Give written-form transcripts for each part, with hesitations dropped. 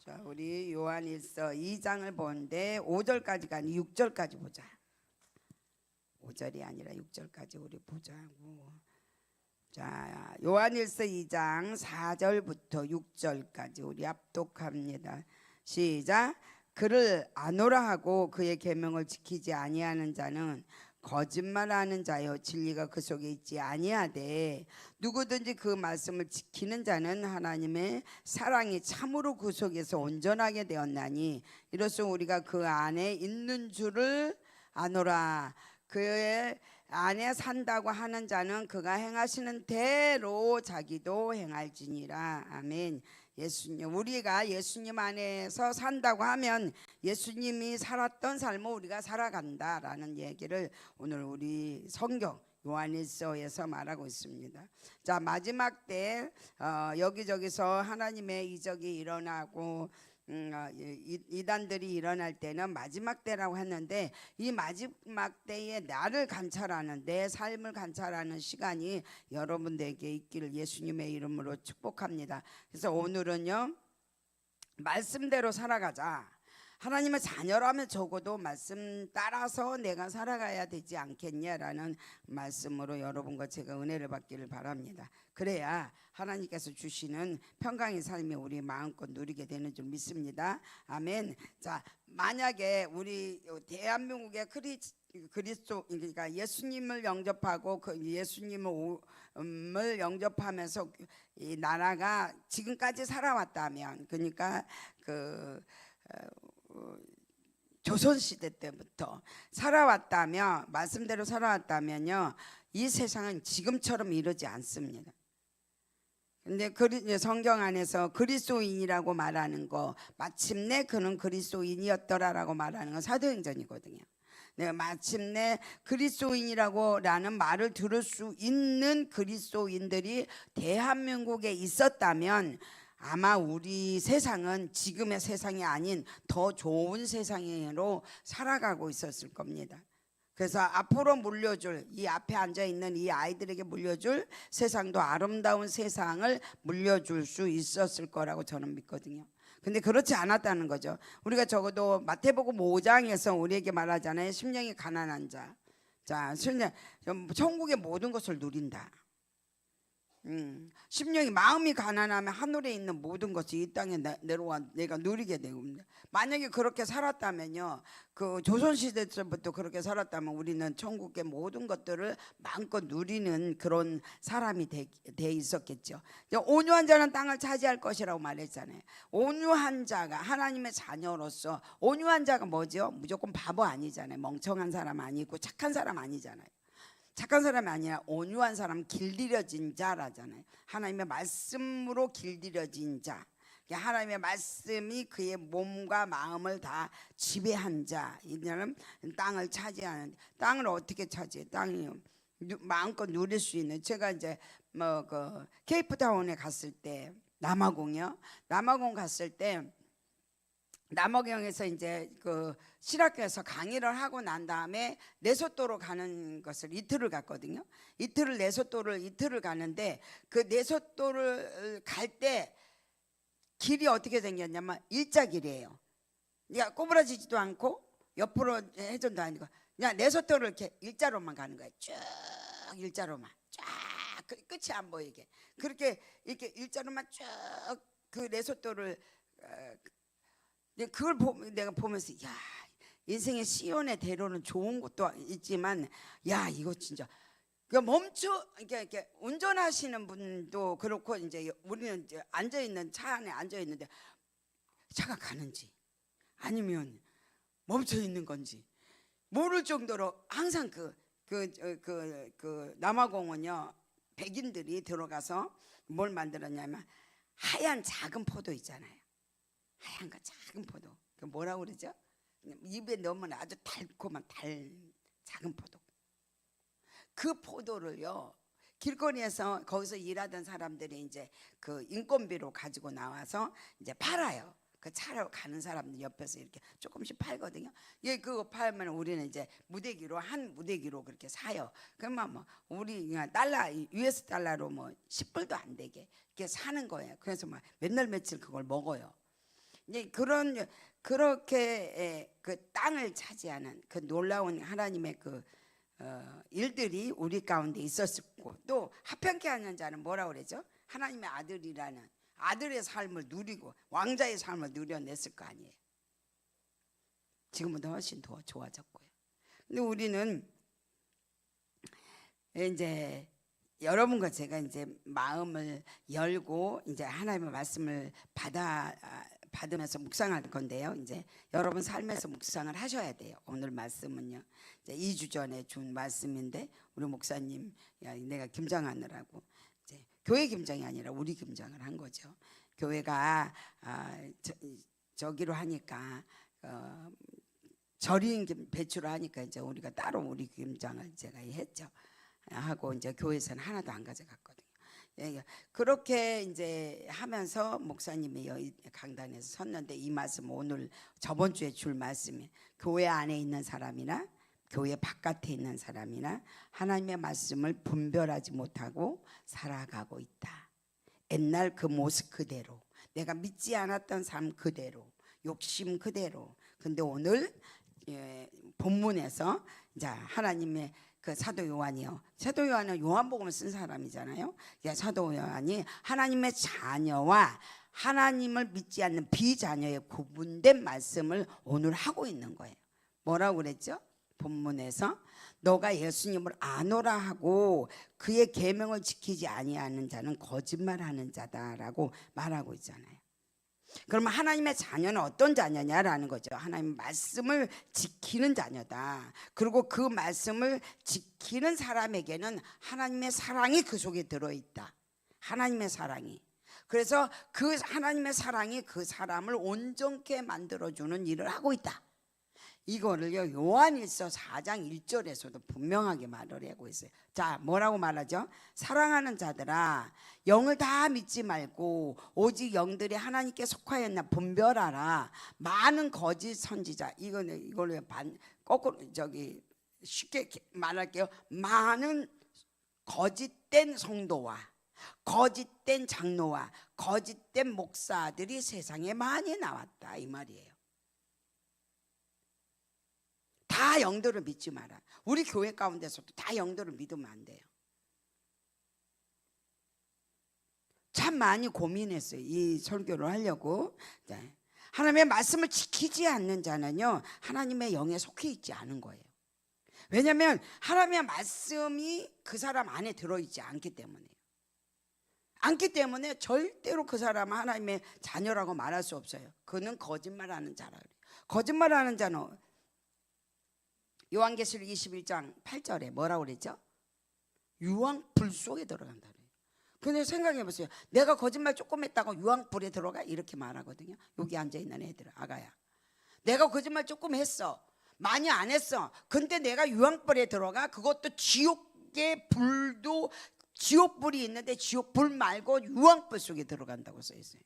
자, 우리 요한일서 2장을 보는데 5절까지가 아니라 6절까지 보자. 5절이 아니라 6절까지 우리 보자고. 자, 요한일서 2장 4절부터 6절까지 우리 합독합니다. 시작. 그를 아노라 하고 그의 계명을 지키지 아니하는 자는 거짓말하는 자요 진리가 그 속에 있지 아니하되 누구든지 그 말씀을 지키는 자는 하나님의 사랑이 참으로 그 속에서 온전하게 되었나니 이로써 우리가 그 안에 있는 줄을 아노라. 그의 안에 산다고 하는 자는 그가 행하시는 대로 자기도 행할지니라. 아멘. 예수님, 우리가 예수님 안에서 산다고 하면 예수님이 살았던 삶을 우리가 살아간다라는 얘기를 오늘 우리 성경 요한일서에서 말하고 있습니다. 자, 마지막 때 여기저기서 하나님의 이적이 일어나고 이단들이 일어날 때는 마지막 때라고 했는데 이 마지막 때에 나를 관찰하는 내 삶을 관찰하는 시간이 여러분들에게 있기를 예수님의 이름으로 축복합니다. 그래서 오늘은요, 말씀대로 살아가자. 하나님의 자녀라면 적어도 말씀 따라서 내가 살아가야 되지 않겠냐라는 말씀으로 여러분과 제가 은혜를 받기를 바랍니다. 그래야 하나님께서 주시는 평강의 삶이 우리 마음껏 누리게 되는 줄 믿습니다. 아멘. 자, 만약에 우리 대한민국의 그리스도 그러니까 예수님을 영접하고 그 예수님을 영접하면서 이 나라가 지금까지 살아왔다면, 그러니까 조선시대 때부터 살아왔다면, 말씀대로 살아왔다면요, 이 세상은 지금처럼 이러지 않습니다. 근데 성경 안에서 그리스도인이라고 말하는 거, 마침내 그는 그리스도인이었더라라고 말하는 건 사도행전이거든요. 내가 마침내 그리스도인이라고라는 말을 들을 수 있는 그리스도인들이 대한민국에 있었다면 아마 우리 세상은 지금의 세상이 아닌 더 좋은 세상으로 살아가고 있었을 겁니다. 그래서 앞으로 물려줄, 이 앞에 앉아있는 이 아이들에게 물려줄 세상도 아름다운 세상을 물려줄 수 있었을 거라고 저는 믿거든요. 근데 그렇지 않았다는 거죠. 우리가 적어도 마태복음 5장에서 우리에게 말하잖아요. 심령이 가난한 자, 천국의 모든 것을 누린다. 심령이 마음이 가난하면 하늘에 있는 모든 것이 이 땅에 내려와 내가 누리게 되고, 만약에 그렇게 살았다면요, 그 조선시대 때부터 그렇게 살았다면 우리는 천국의 모든 것들을 마음껏 누리는 그런 사람이 돼 있었겠죠. 온유한 자는 땅을 차지할 것이라고 말했잖아요. 온유한 자가 하나님의 자녀로서, 온유한 자가 뭐죠? 무조건 바보 아니잖아요. 멍청한 사람 아니고 착한 사람 아니잖아요. 착한 사람이 아니라 온유한 사람, 길들여진 자라잖아요. 하나님의 말씀으로 길들여진 자, 하나님의 말씀이 그의 몸과 마음을 다 지배한 자. 이들은 땅을 차지하는. 땅을 어떻게 차지해? 땅이 마음껏 누릴 수 있는. 제가 이제 케이프타운에 갔을 때, 남아공 갔을 때, 남아공에서 이제 실학교에서 강의를 하고 난 다음에 레소토로 가는 것을 이틀을 갔거든요. 레소토를 가는데 그 레소토를 갈 때 길이 어떻게 생겼냐면 일자길이에요. 그러니까 꼬부라지지도 않고 옆으로 회전도 아니고 그냥 레소토를 이렇게 일자로만 가는 거예요. 쭉 일자로만, 쫙 끝이 안 보이게 그렇게 이렇게 일자로만 쭉 그 레소토를 그걸 내가 보면서, 야, 인생의 시온의 대로는 좋은 것도 있지만, 야, 이거 진짜 이렇게 운전하시는 분도 그렇고, 이제 우리는 이제 차 안에 앉아 있는데 차가 가는지 아니면 멈춰 있는 건지 모를 정도로 항상 남아공은요, 백인들이 들어가서 뭘 만들었냐면 하얀 작은 포도 있잖아요. 하얀 거 작은 포도, 그 뭐라고 그러죠? 입에 넣으면 아주 달콤한 작은 포도. 그 포도를요, 길거리에서 거기서 일하던 사람들이 이제 그 인건비로 가지고 나와서 이제 팔아요. 그 차로 가는 사람들 옆에서 이렇게 조금씩 팔거든요. 그거 팔면 우리는 이제 한 무대기로 그렇게 사요. 그러면 뭐 우리 달러, US 달러로 뭐 10불도 안 되게 이렇게 사는 거예요. 그래서 막 맨날 며칠 그걸 먹어요. 이제 그렇게 그 땅을 차지하는 그 놀라운 하나님의 그 일들이 우리 가운데 있었고, 또 합평케 하는 자는 뭐라고 그러죠? 하나님의 아들이라는 아들의 삶을 누리고 왕자의 삶을 누려냈을 거 아니에요. 지금보다 훨씬 더 좋아졌고요. 근데 우리는 이제 여러분과 제가 이제 마음을 열고 이제 하나님의 말씀을 받으면서 묵상할 건데요. 이제 여러분 삶에서 묵상을 하셔야 돼요. 오늘 말씀은요, 이제 2주 전에 준 말씀인데, 우리 목사님, 내가 김장하느라고 이제 교회 김장이 아니라 우리 김장을 한 거죠. 교회가 저기로 하니까 절인 배추를 하니까 이제 우리가 따로 우리 김장을 제가 했죠. 하고 이제 교회에서는 하나도 안 가져갔거든요. 그렇게 이제 하면서 목사님이 여기 강단에서 섰는데, 이 말씀 오늘 저번 주에 줄 말씀이 교회 안에 있는 사람이나 교회 바깥에 있는 사람이나 하나님의 말씀을 분별하지 못하고 살아가고 있다. 옛날 그 모습 그대로, 내가 믿지 않았던 삶 그대로, 욕심 그대로. 근데 오늘 본문에서 자, 하나님의 그 사도 요한이요. 사도 요한은 요한복음을 쓴 사람이잖아요. 사도 요한이 하나님의 자녀와 하나님을 믿지 않는 비자녀의 구분된 말씀을 오늘 하고 있는 거예요. 뭐라고 그랬죠? 본문에서 너가 예수님을 아노라 하고 그의 계명을 지키지 아니하는 자는 거짓말하는 자다라고 말하고 있잖아요. 그러면 하나님의 자녀는 어떤 자녀냐라는 거죠. 하나님의 말씀을 지키는 자녀다. 그리고 그 말씀을 지키는 사람에게는 하나님의 사랑이 그 속에 들어있다. 하나님의 사랑이. 그래서 그 하나님의 사랑이 그 사람을 온전케 만들어주는 일을 하고 있다. 이거를요, 요한일서 4장 1절에서도 분명하게 말을 하고 있어요. 자, 뭐라고 말하죠? 사랑하는 자들아, 영을 다 믿지 말고 오직 영들이 하나님께 속하였나 분별하라. 많은 거짓 선지자, 이거를 거꾸로 쉽게 말할게요. 많은 거짓된 성도와 거짓된 장로와 거짓된 목사들이 세상에 많이 나왔다, 이 말이에요. 다 영들을 믿지 마라. 우리 교회 가운데서도 다 영들을 믿으면 안 돼요. 참 많이 고민했어요, 이 설교를 하려고. 하나님의 말씀을 지키지 않는 자는요, 하나님의 영에 속해 있지 않은 거예요. 왜냐하면 하나님의 말씀이 그 사람 안에 들어있지 않기 때문에요. 않기 때문에 절대로 그 사람은 하나님의 자녀라고 말할 수 없어요. 그는 거짓말하는 자라 그래요. 거짓말하는 자는 요한계시록 21장 8절에 뭐라고 그랬죠? 유황불 속에 들어간다 그래요. 근데 생각해 보세요. 내가 거짓말 조금 했다고 유황불에 들어가? 이렇게 말하거든요. 여기 앉아있는 애들, 아가야, 내가 거짓말 조금 했어, 많이 안 했어, 근데 내가 유황불에 들어가? 그것도 지옥의 불도, 지옥불이 있는데 지옥불 말고 유황불 속에 들어간다고 써 있어요.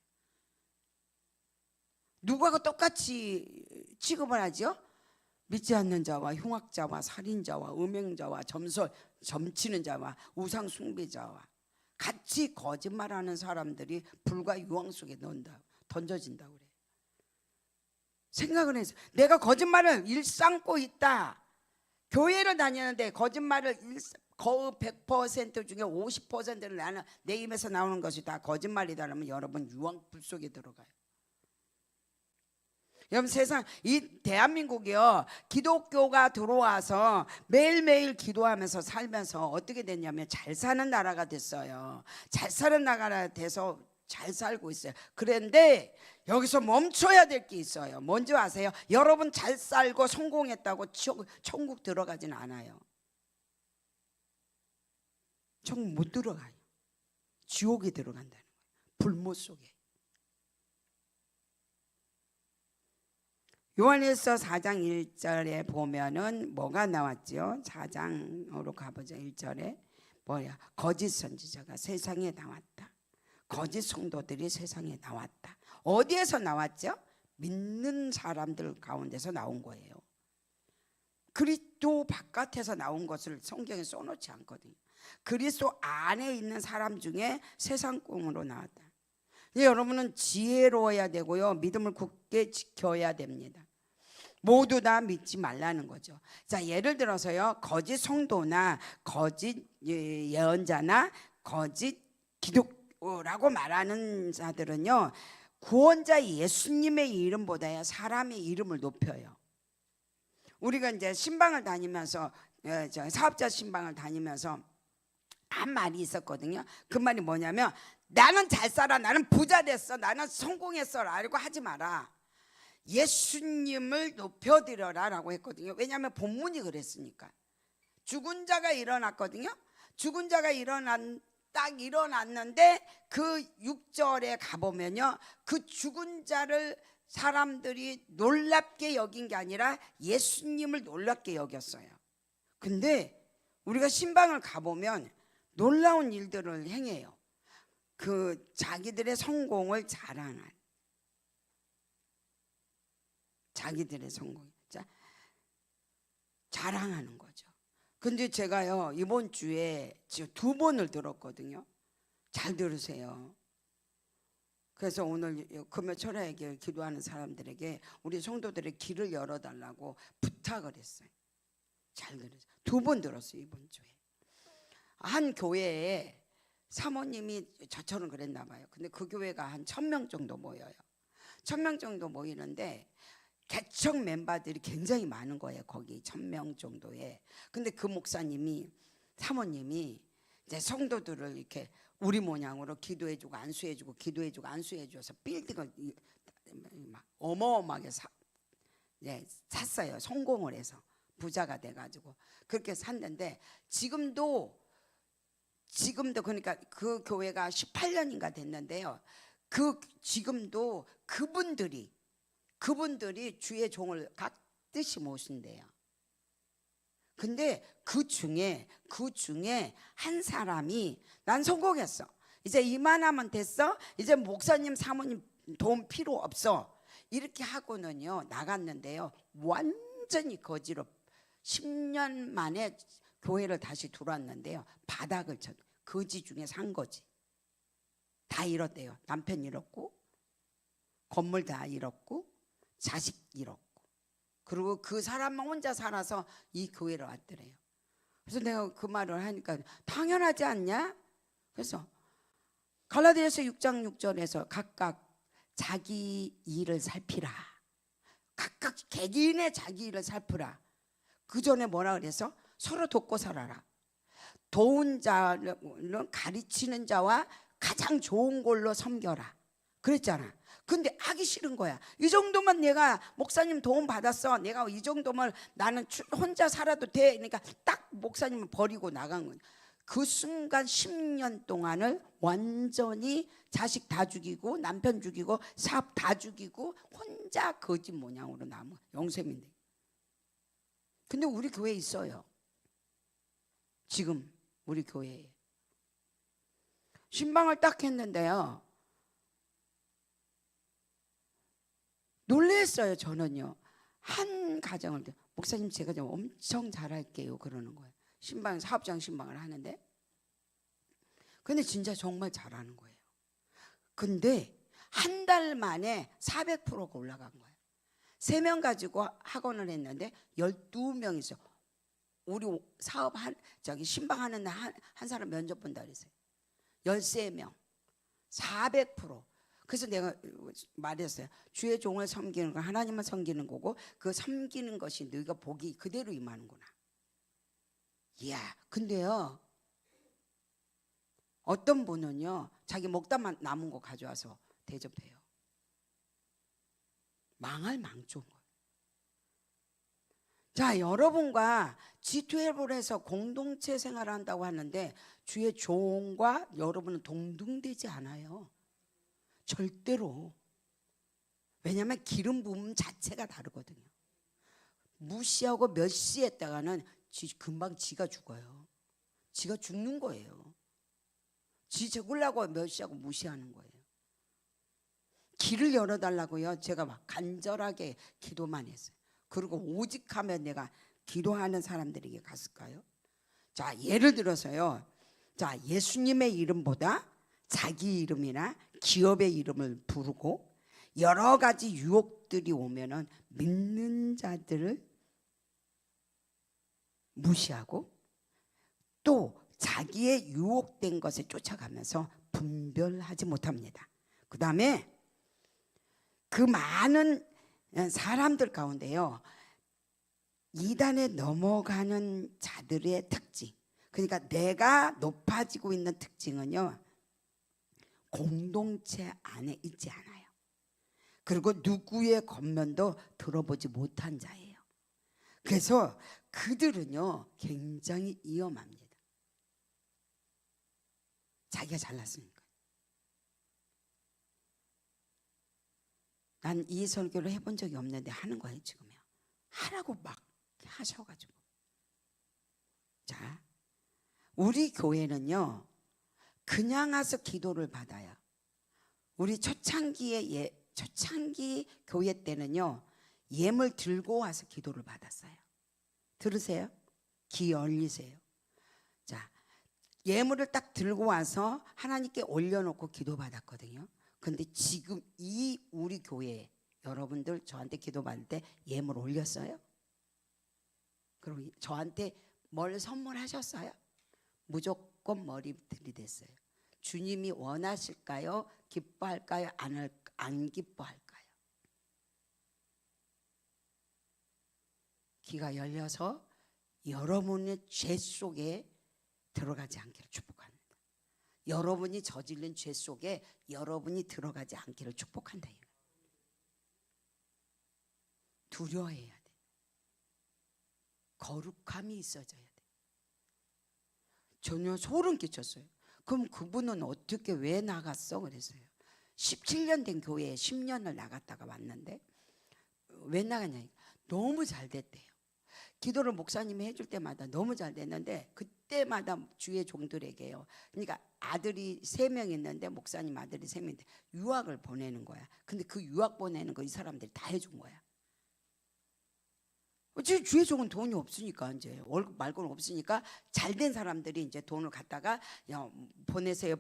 누구하고 똑같이 취급을 하죠? 믿지 않는 자와 흉악자와 살인자와 음행자와 점치는 자와 우상 숭배자와 같이 거짓말하는 사람들이 불과 유황 속에 던져진다고 그래요. 생각을 해서 내가 거짓말을 일삼고 있다. 교회를 다니는데 거짓말을 거의 100% 중에 50%를 나는 내 입에서 나오는 것이 다 거짓말이다 그러면 여러분 유황불 속에 들어가요. 여러분, 세상 이 대한민국이요, 기독교가 들어와서 매일매일 기도하면서 살면서 어떻게 됐냐면 잘 사는 나라가 됐어요. 잘 사는 나라가 돼서 잘 살고 있어요. 그런데 여기서 멈춰야 될 게 있어요. 뭔지 아세요? 여러분 잘 살고 성공했다고 천국 들어가진 않아요. 천국 못 들어가요. 지옥에 들어간다는 거예요. 불못 속에. 요한일서 4장 1절에 보면은 뭐가 나왔죠? 4장으로 가보죠. 1절에 뭐야? 거짓 선지자가 세상에 나왔다. 거짓 성도들이 세상에 나왔다. 어디에서 나왔죠? 믿는 사람들 가운데서 나온 거예요. 그리스도 바깥에서 나온 것을 성경에 써놓지 않거든요. 그리스도 안에 있는 사람 중에 세상 꿈으로 나왔다. 여러분은 지혜로워야 되고요. 믿음을 굳게 지켜야 됩니다. 모두 다 믿지 말라는 거죠. 자, 예를 들어서요. 거짓 성도나 거짓 예언자나 거짓 기독교라고 말하는 자들은요. 구원자 예수님의 이름보다야 사람의 이름을 높여요. 우리가 이제 신방을 다니면서 사업자 신방을 다니면서 한 말이 있었거든요. 그 말이 뭐냐면 나는 잘 살아, 나는 부자 됐어, 나는 성공했어 라고 하지 마라. 예수님을 높여드려라 라고 했거든요. 왜냐하면 본문이 그랬으니까. 죽은 자가 일어났거든요. 죽은 자가 딱 일어났는데 그 6절에 가보면요, 그 죽은 자를 사람들이 놀랍게 여긴 게 아니라 예수님을 놀랍게 여겼어요. 근데 우리가 신방을 가보면 놀라운 일들을 행해요. 그 자기들의 성공을 자기들의 성공 자랑하는 거죠. 근데 제가요 이번 주에 지금 2번을 들었거든요. 잘 들으세요. 그래서 오늘 금요 철야에게 기도하는 사람들에게 우리 성도들의 길을 열어달라고 부탁을 했어요. 잘 들으세요. 2번 들었어요 이번 주에. 한 교회에 사모님이 저처럼 그랬나 봐요. 근데 그 교회가 한 1000명 정도 모여요. 1000명 정도 모이는데 개척 멤버들이 굉장히 많은 거예요. 거기 1000명 정도에. 근데 그 목사님이 사모님이 이제 성도들을 이렇게 우리 모양으로 기도해주고 안수해주고 기도해주고 안수해줘서 빌딩을 막 어마어마하게 샀어요. 성공을 해서 부자가 돼가지고 그렇게 샀는데 지금도 그러니까 그 교회가 18년인가 됐는데요. 지금도 그분들이 주의 종을 각듯이 모신대요. 근데 그 중에 한 사람이 난 성공했어. 이제 이만하면 됐어. 이제 목사님 사모님 도움 필요 없어. 이렇게 하고는요 나갔는데요. 완전히 거지로 10년 만에 교회를 다시 들어왔는데요. 바닥을 쳐. 거지 중에 산 거지. 다 잃었대요. 남편 잃었고 건물 다 잃었고 자식 잃었고 그리고 그 사람만 혼자 살아서 이 교회로 왔더래요. 그래서 내가 그 말을 하니까 당연하지 않냐? 그래서 갈라디아서 6장 6절에서 각각 자기 일을 살피라. 각각 개개인의 자기 일을 살피라. 그 전에 뭐라 그래서 서로 돕고 살아라. 도운 자는 가르치는 자와 가장 좋은 걸로 섬겨라 그랬잖아. 근데 하기 싫은 거야. 이 정도만 내가 목사님 도움 받았어. 내가 이 정도면 나는 혼자 살아도 돼. 그러니까 딱 목사님을 버리고 나간 거야. 그 순간 10년 동안을 완전히 자식 다 죽이고 남편 죽이고 사업 다 죽이고 혼자 거짓 모양으로 남은 영세민들. 근데 우리 교회에 있어요. 지금 우리 교회에 신방을 딱 했는데요. 놀랬어요. 저는요. 한 가정을 목사님 제가 좀 엄청 잘할게요 그러는 거예요. 신방 사업장 신방을 하는데 근데 진짜 정말 잘하는 거예요. 근데 한 달 만에 400%가 올라간 거예요. 3명 가지고 학원을 했는데 12명 있어요. 우리 사업 신방하는 날 한 사람 면접 본다 그랬어요. 13명 400%. 그래서 내가 말했어요. 주의 종을 섬기는 건 하나님을 섬기는 거고 그 섬기는 것이 너희가 복이 그대로 임하는구나. 이야, 근데요 어떤 분은요 자기 먹다 남은 거 가져와서 대접해요. 망할 망조인 거예요. 자, 여러분과 G12를 해서 공동체 생활을 한다고 하는데 주의 종과 여러분은 동등되지 않아요. 절대로. 왜냐하면 기름 부음 자체가 다르거든요. 무시하고 몇 시 했다가는 금방 지가 죽어요. 지가 죽는 거예요. 지 죽으려고 몇 시하고 무시하는 거예요. 길을 열어달라고요. 제가 막 간절하게 기도만 했어요. 그리고 오직 하면 내가 기도하는 사람들에게 갔을까요? 자, 예를 들어서요. 자, 예수님의 이름보다 자기 이름이나 기업의 이름을 부르고 여러 가지 유혹들이 오면은 믿는 자들을 무시하고 또 자기의 유혹된 것에 쫓아가면서 분별하지 못합니다. 그 다음에 그 많은 사람들 가운데요, 이단에 넘어가는 자들의 특징, 그러니까 내가 높아지고 있는 특징은요, 공동체 안에 있지 않아요. 그리고 누구의 겉면도 들어보지 못한 자예요. 그래서 그들은요 굉장히 위험합니다. 자기가 잘났으니까. 난 이 설교를 해본 적이 없는데 하는 거예요 지금요. 하라고 막 하셔가지고. 자, 우리 교회는요 그냥 와서 기도를 받아요. 우리 초창기 교회 때는요 예물 들고 와서 기도를 받았어요. 들으세요? 귀 열리세요. 자, 예물을 딱 들고 와서 하나님께 올려놓고 기도 받았거든요. 근데 지금 이 우리 교회 여러분들 저한테 기도 받을 때 예물 올렸어요? 그리고 저한테 뭘 선물하셨어요? 무조건 머리 들이댔어요. 주님이 원하실까요? 기뻐할까요? 안 기뻐할까요? 귀가 열려서 여러분의 죄 속에 들어가지 않기를 축복합니다. 여러분이 저지른 죄 속에 여러분이 들어가지 않기를 축복한다. 두려워해야 돼. 거룩함이 있어져야 돼. 전혀 소름 끼쳤어요. 그럼 그분은 어떻게 왜 나갔어? 그랬어요. 17년 된 교회에 10년을 나갔다가 왔는데 왜 나갔냐? 너무 잘 됐대요. 기도를 목사님이 해줄 때마다 너무 잘 됐는데 그때마다 주의 종들에게요. 그러니까 아들이 3명 있는데 목사님 아들이 3명인데 유학을 보내는 거야. 근데 그 유학 보내는 거 이 사람들이 다 해준 거야. 주의 종은 돈이 없으니까 이제 월급 말고는 없으니까 잘된 사람들이 이제 돈을 갖다가 야, 보내세요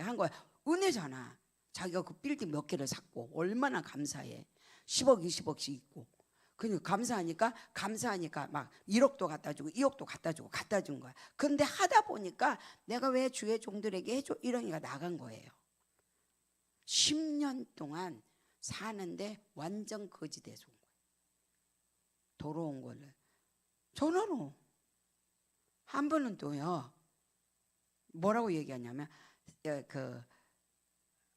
한 거야. 은혜잖아. 자기가 그 빌딩 몇 개를 샀고 얼마나 감사해. 10억 20억씩 있고. 그러니까 감사하니까 막 1억도 갖다 주고 2억도 갖다 준 거야. 근데 하다 보니까 내가 왜 주의 종들에게 해줘 이러니까 나간 거예요. 10년 동안 사는데 완전 거지 돼서 온 거예요. 더러운 거를 전화로 한 번은 또요 뭐라고 얘기하냐면 그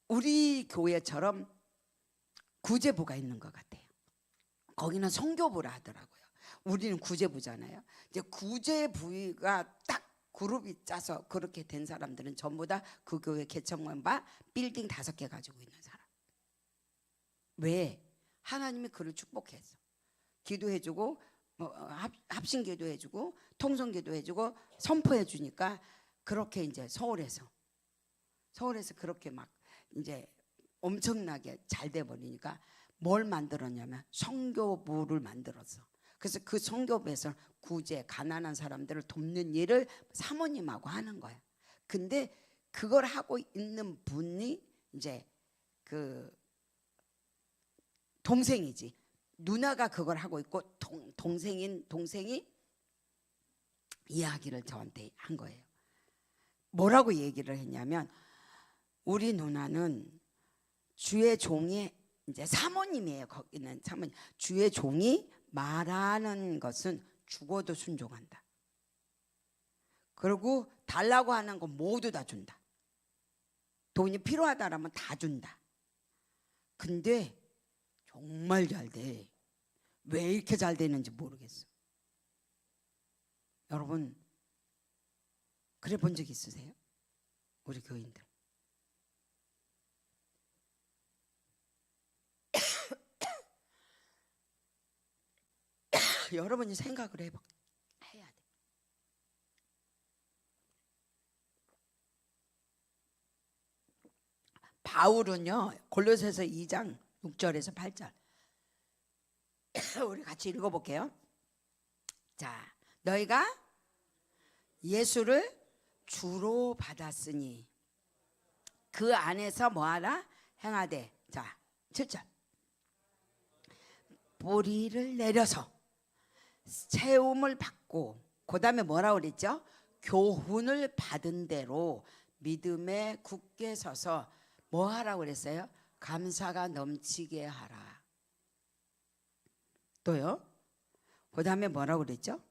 우리 교회처럼 구제부가 있는 것 같아요. 거기는 성교부라 하더라고요. 우리는 구제부잖아요. 이제 구제부가 딱 그룹이 짜서 그렇게 된 사람들은 전부 다 그 교회 개척멤버 빌딩 5개 가지고 있는 사람. 왜? 하나님이 그를 축복했어. 기도해주고 합심기도 해주고 통성기도 해주고 선포해 주니까 그렇게 이제 서울에서 그렇게 막 이제 엄청나게 잘 돼 버리니까 뭘 만들었냐면 성교부를 만들었어. 그래서 그 성교부에서 구제 가난한 사람들을 돕는 일을 사모님하고 하는 거야. 근데 그걸 하고 있는 분이 이제 그 동생이지. 누나가 그걸 하고 있고 동생이 이야기를 저한테 한 거예요. 뭐라고 얘기를 했냐면 우리 누나는 주의 종이 이제 사모님이에요. 거기는 사모님. 주의 종이 말하는 것은 죽어도 순종한다. 그리고 달라고 하는 거 모두 다 준다. 돈이 필요하다라면 다 준다. 근데 정말 잘 돼. 왜 이렇게 잘 되는지 모르겠어. 여러분 그래 본 적 있으세요? 우리 교인들. 여러분이 생각을 해야 돼. 바울은요 골로새서 2장 6절에서 8절 우리 같이 읽어볼게요. 자, 너희가 예수를 주로 받았으니 그 안에서 뭐하라? 행하되. 자 7절. 뿌리를 내려서 채움을 받고, 그 다음에 뭐라고 그랬죠? 교훈을 받은 대로 믿음에 굳게 서서 뭐 하라고 그랬어요? 감사가 넘치게 하라. 또요? 그 다음에 뭐라고 그랬죠?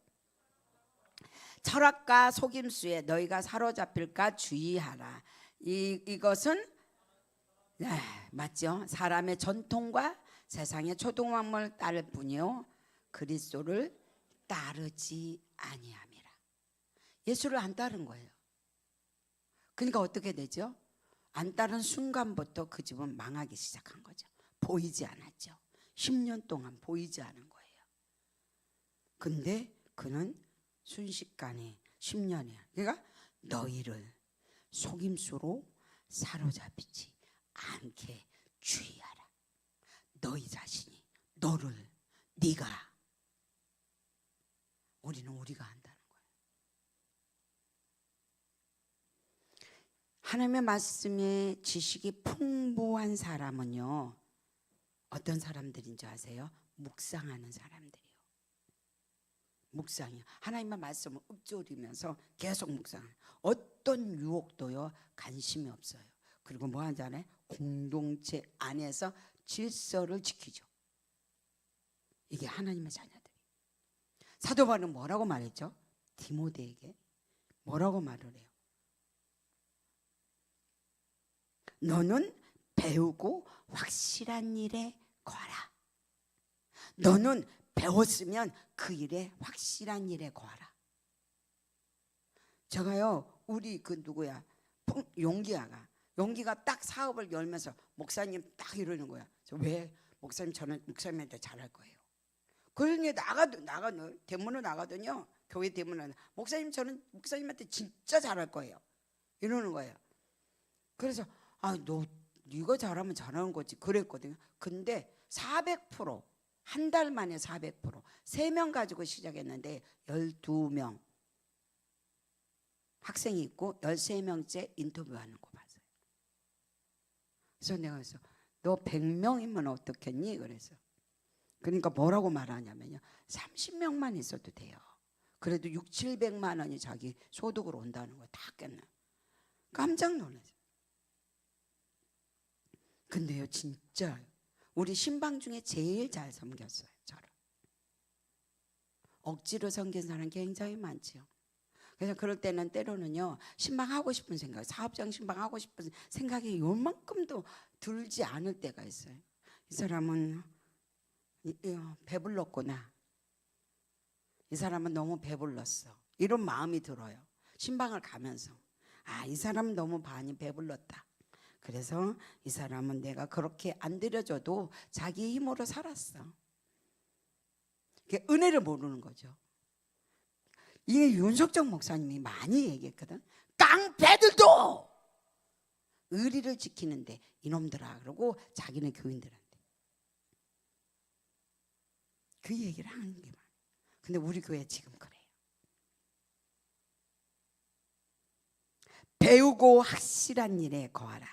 철학과 속임수에 너희가 사로잡힐까 주의하라. 이것은 맞죠? 사람의 전통과 세상의 초등학문을 따를 뿐이요 그리스도를 따르지 아니함이라. 예수를 안 따른 거예요. 그러니까 어떻게 되죠? 안 따른 순간부터 그 집은 망하기 시작한 거죠. 보이지 않았죠. 10년 동안 보이지 않은 거예요. 근데 그는 순식간에 10년이야. 그러니까 너희를 속임수로 사로잡히지 않게 주의하라. 너희 자신이 너를 네가, 우리는 우리가 한다는 거예요. 하나님의 말씀에 지식이 풍부한 사람은요 어떤 사람들인지 아세요? 묵상하는 사람들이요. 묵상이요. 하나님의 말씀을 읊조리면서 계속 묵상해요. 어떤 유혹도요 관심이 없어요. 그리고 뭐 하잖아요? 공동체 안에서 질서를 지키죠. 이게 하나님의 자녀들. 사도 바울은 뭐라고 말했죠? 디모데에게 뭐라고 말을 해요? 너는 배우고 확실한 일에 거하라. 너는 배웠으면 그 일에 확실한 일에 거하라. 제가요 우리 그 누구야 용기가 딱 사업을 열면서 목사님 딱 이러는 거야. 왜? 목사님 저는 목사님한테 잘할 거예요. 그러니 나가도 대문으로 나가더니요 교회 대문으로 목사님 저는 목사님한테 진짜 잘할 거예요 이러는 거예요. 그래서 너 네가 잘하면 잘하는 거지 그랬거든요. 근데 400% 한 달 만에 400% 3명 가지고 시작했는데 12명 학생이 있고 13명째 인터뷰하는 거 봤어요. 그래서 내가 그래서 너 100명이면 어떻겠니? 그러니까 뭐라고 말하냐면요 30명만 있어도 돼요. 그래도 6, 700만 원이 자기 소득으로 온다는 거 다 깼나. 깜짝 놀랐어요. 근데요 진짜 우리 신방 중에 제일 잘 섬겼어요. 저를 억지로 섬긴 사람 굉장히 많지요. 그래서 그럴 때는 때로는요 신방 하고 싶은 생각, 사업장 신방 하고 싶은 생각이 요만큼도 들지 않을 때가 있어요. 이 사람은 배불렀구나. 이 사람은 너무 배불렀어. 이런 마음이 들어요. 신방을 가면서 이 사람은 너무 많이 배불렀다. 그래서 이 사람은 내가 그렇게 안 드려줘도 자기 힘으로 살았어. 은혜를 모르는 거죠. 이게 윤석정 목사님이 많이 얘기했거든. 깡패들도 의리를 지키는데 이놈들아 그러고 자기는 교인들한테 그 얘기를 하는 게 많아요. 근데 우리 교회 지금 그래요. 배우고 확실한 일에 거하라.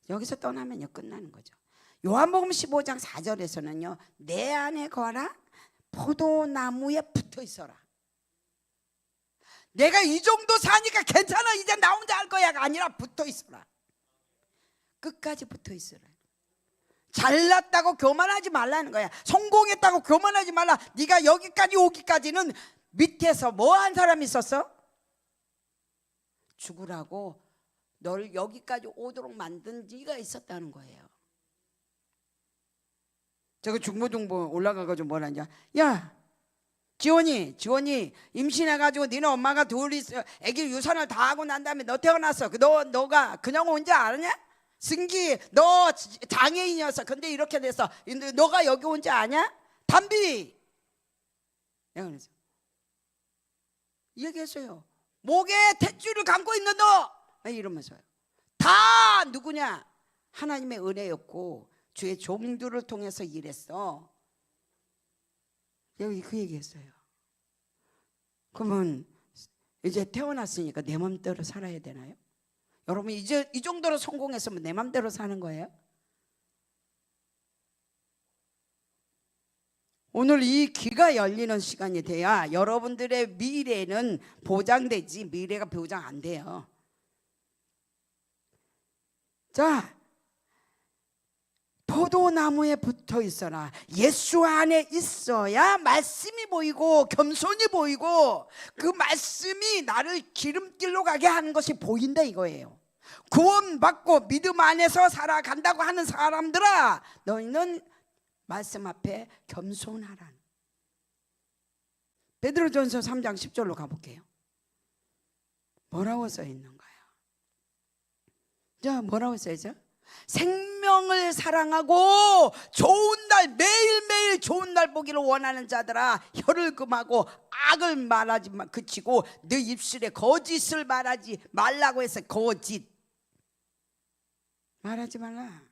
여기서 떠나면요 끝나는 거죠. 요한복음 15장 4절에서는요 내 안에 거하라 포도나무에 붙어 있어라. 내가 이 정도 사니까 괜찮아 이제 나 혼자 할 거야가 아니라 붙어 있어라. 끝까지 붙어 있어라. 잘났다고 교만하지 말라는 거야. 성공했다고 교만하지 말라. 네가 여기까지 오기까지는 밑에서 뭐 한 사람이 있었어? 죽으라고 널 여기까지 오도록 만든 네가 있었다는 거예요. 제가 중부등부 올라가가지고 뭐라냐, 야 지원이 임신해가지고 니네 엄마가 둘이 애기 유산을 다 하고 난 다음에 너 태어났어. 너가 그냥 온 줄 아냐? 승기 너 장애인이었어. 근데 이렇게 됐어. 너가 여기 온 줄 아냐? 담비. 내가 그래서 얘기했어요. 목에 탯줄을 감고 있는 너 이러면서요. 다 누구냐? 하나님의 은혜였고 주의 종들을 통해서 일했어. 여기 그 얘기했어요. 그러면 이제 태어났으니까 내 맘대로 살아야 되나요? 여러분 이제 이 정도로 성공했으면 내 맘대로 사는 거예요? 오늘 이 귀가 열리는 시간이 돼야 여러분들의 미래는 보장되지, 미래가 보장 안 돼요. 자, 포도나무에 붙어 있어라. 예수 안에 있어야 말씀이 보이고 겸손이 보이고 그 말씀이 나를 기름길로 가게 하는 것이 보인다 이거예요. 구원받고 믿음 안에서 살아간다고 하는 사람들아, 너희는 말씀 앞에 겸손하라. 베드로전서 3장 10절로 가볼게요. 뭐라고 써 있는가요? 자, 뭐라고 써있죠? 생명을 사랑하고 좋은 날, 매일매일 좋은 날 보기를 원하는 자들아, 혀를 금하고 악을 말하지 그치고 너 입술에 거짓을 말하지 말라고 해서 거짓 말하지 말라.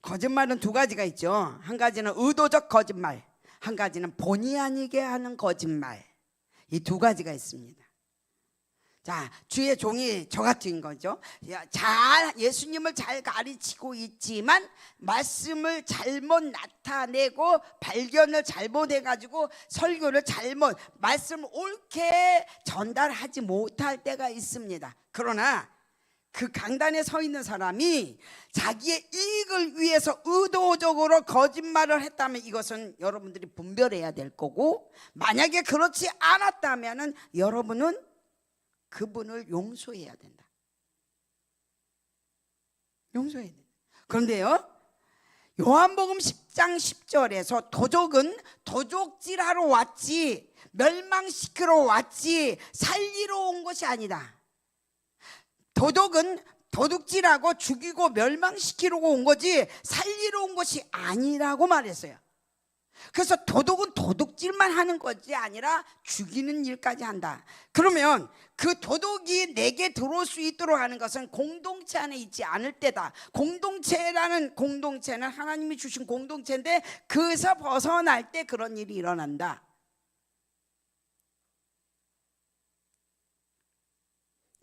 거짓말은 두 가지가 있죠. 한 가지는 의도적 거짓말, 한 가지는 본의 아니게 하는 거짓말. 이 두 가지가 있습니다. 자, 주의 종이 저 같은 거죠. 예수님을 잘 가르치고 있지만 말씀을 잘못 나타내고 발견을 잘못해가지고 설교를 잘못, 말씀을 옳게 전달하지 못할 때가 있습니다. 그러나 그 강단에 서 있는 사람이 자기의 이익을 위해서 의도적으로 거짓말을 했다면 이것은 여러분들이 분별해야 될 거고, 만약에 그렇지 않았다면 여러분은 그분을 용서해야 된다. 용서해야 된다. 그런데요, 요한복음 10장 10절에서 도적은 도적질하러 왔지 멸망시키러 왔지 살리러 온 것이 아니다. 도둑은 도둑질하고 죽이고 멸망시키려고 온 거지 살리러 온 것이 아니라고 말했어요. 그래서 도둑은 도둑질만 하는 것이 아니라 죽이는 일까지 한다. 그러면 그 도둑이 내게 들어올 수 있도록 하는 것은 공동체 안에 있지 않을 때다. 공동체라는 공동체는 하나님이 주신 공동체인데 그에서 벗어날 때 그런 일이 일어난다.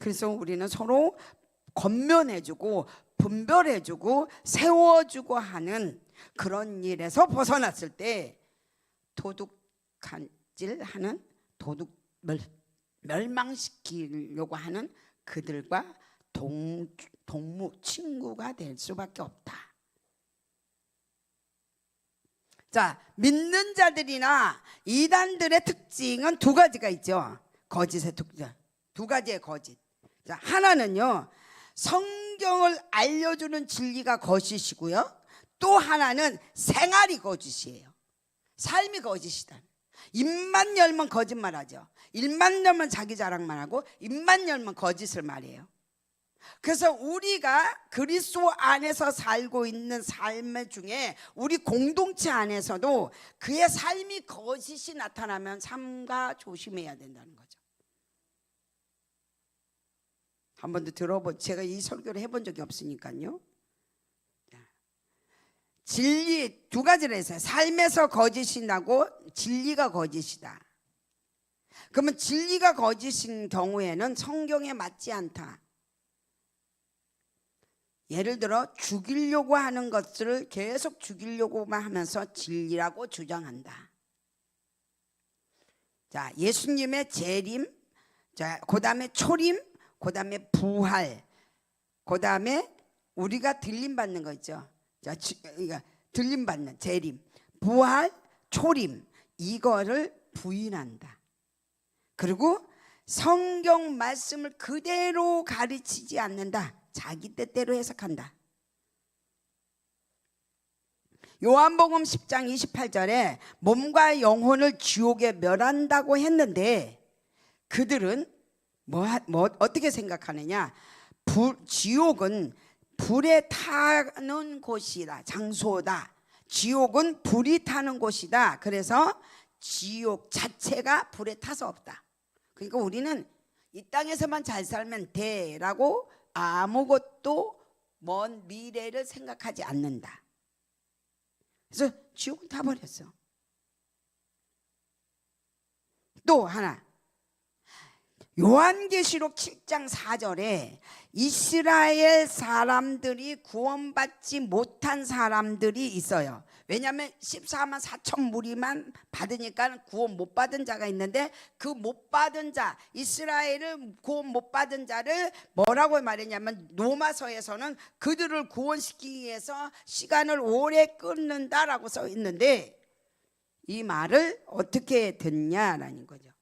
그래서 우리는 서로 권면해주고 분별해주고 세워주고 하는 그런 일에서 벗어났을 때 도둑질하는, 멸망시키려고 하는 그들과 동무 친구가 될 수밖에 없다. 자, 믿는 자들이나 이단들의 특징은 두 가지가 있죠. 거짓의 특징, 두 가지의 거짓. 자, 하나는요, 성경을 알려주는 진리가 거짓이고요, 또 하나는 생활이 거짓이에요. 삶이 거짓이다. 입만 열면 거짓말하죠. 입만 열면 자기 자랑만 하고 입만 열면 거짓을 말해요. 그래서 우리가 그리스도 안에서 살고 있는 삶 중에 우리 공동체 안에서도 그의 삶이 거짓이 나타나면 삼가 조심해야 된다는 거죠. 한 번도 제가 이 설교를 해본 적이 없으니까요. 진리 두 가지를 했어요. 삶에서 거짓이 나고 진리가 거짓이다. 그러면 진리가 거짓인 경우에는 성경에 맞지 않다. 예를 들어 죽이려고 하는 것을 계속 죽이려고만 하면서 진리라고 주장한다. 자, 예수님의 재림, 자, 그다음에 초림, 그다음에 부활, 그다음에 우리가 들림 받는 거 있죠. 자, 들림 받는 재림, 부활, 초림, 이거를 부인한다. 그리고 성경 말씀을 그대로 가르치지 않는다. 자기 뜻대로 해석한다. 요한복음 10장 28절에 몸과 영혼을 지옥에 멸한다고 했는데 그들은 어떻게 생각하느냐? 지옥은 불에 타는 곳이다, 장소다. 지옥은 불이 타는 곳이다. 그래서 지옥 자체가 불에 타서 없다. 그러니까 우리는 이 땅에서만 잘 살면 돼라고 아무것도 먼 미래를 생각하지 않는다. 그래서 지옥은 타버렸어. 또 하나, 요한계시록 7장 4절에 이스라엘 사람들이 구원받지 못한 사람들이 있어요. 왜냐하면 14만 4천 무리만 받으니까 구원 못 받은 자가 있는데, 그 못 받은 자, 이스라엘을 구원 못 받은 자를 뭐라고 말했냐면, 로마서에서는 그들을 구원시키기 위해서 시간을 오래 끊는다라고 써 있는데, 이 말을 어떻게 듣냐라는 거죠.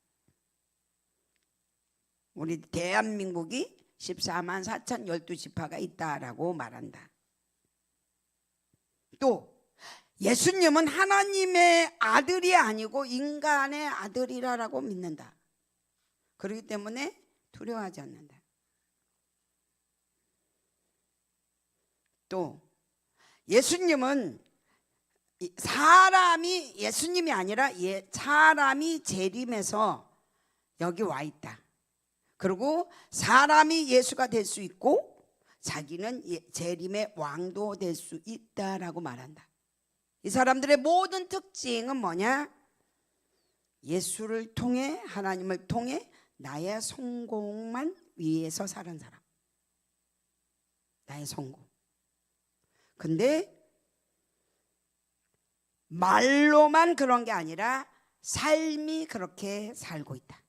우리 대한민국이 14만 4천 12지파가 있다라고 말한다. 또 예수님은 하나님의 아들이 아니고 인간의 아들이라고 믿는다. 그렇기 때문에 두려워하지 않는다. 또 예수님은 사람이, 예수님이 아니라 사람이 재림해서 여기 와 있다. 그리고 사람이 예수가 될 수 있고 자기는 재림의 왕도 될 수 있다라고 말한다. 이 사람들의 모든 특징은 뭐냐? 예수를 통해, 하나님을 통해 나의 성공만 위해서 사는 사람. 나의 성공. 근데 말로만 그런 게 아니라 삶이 그렇게 살고 있다.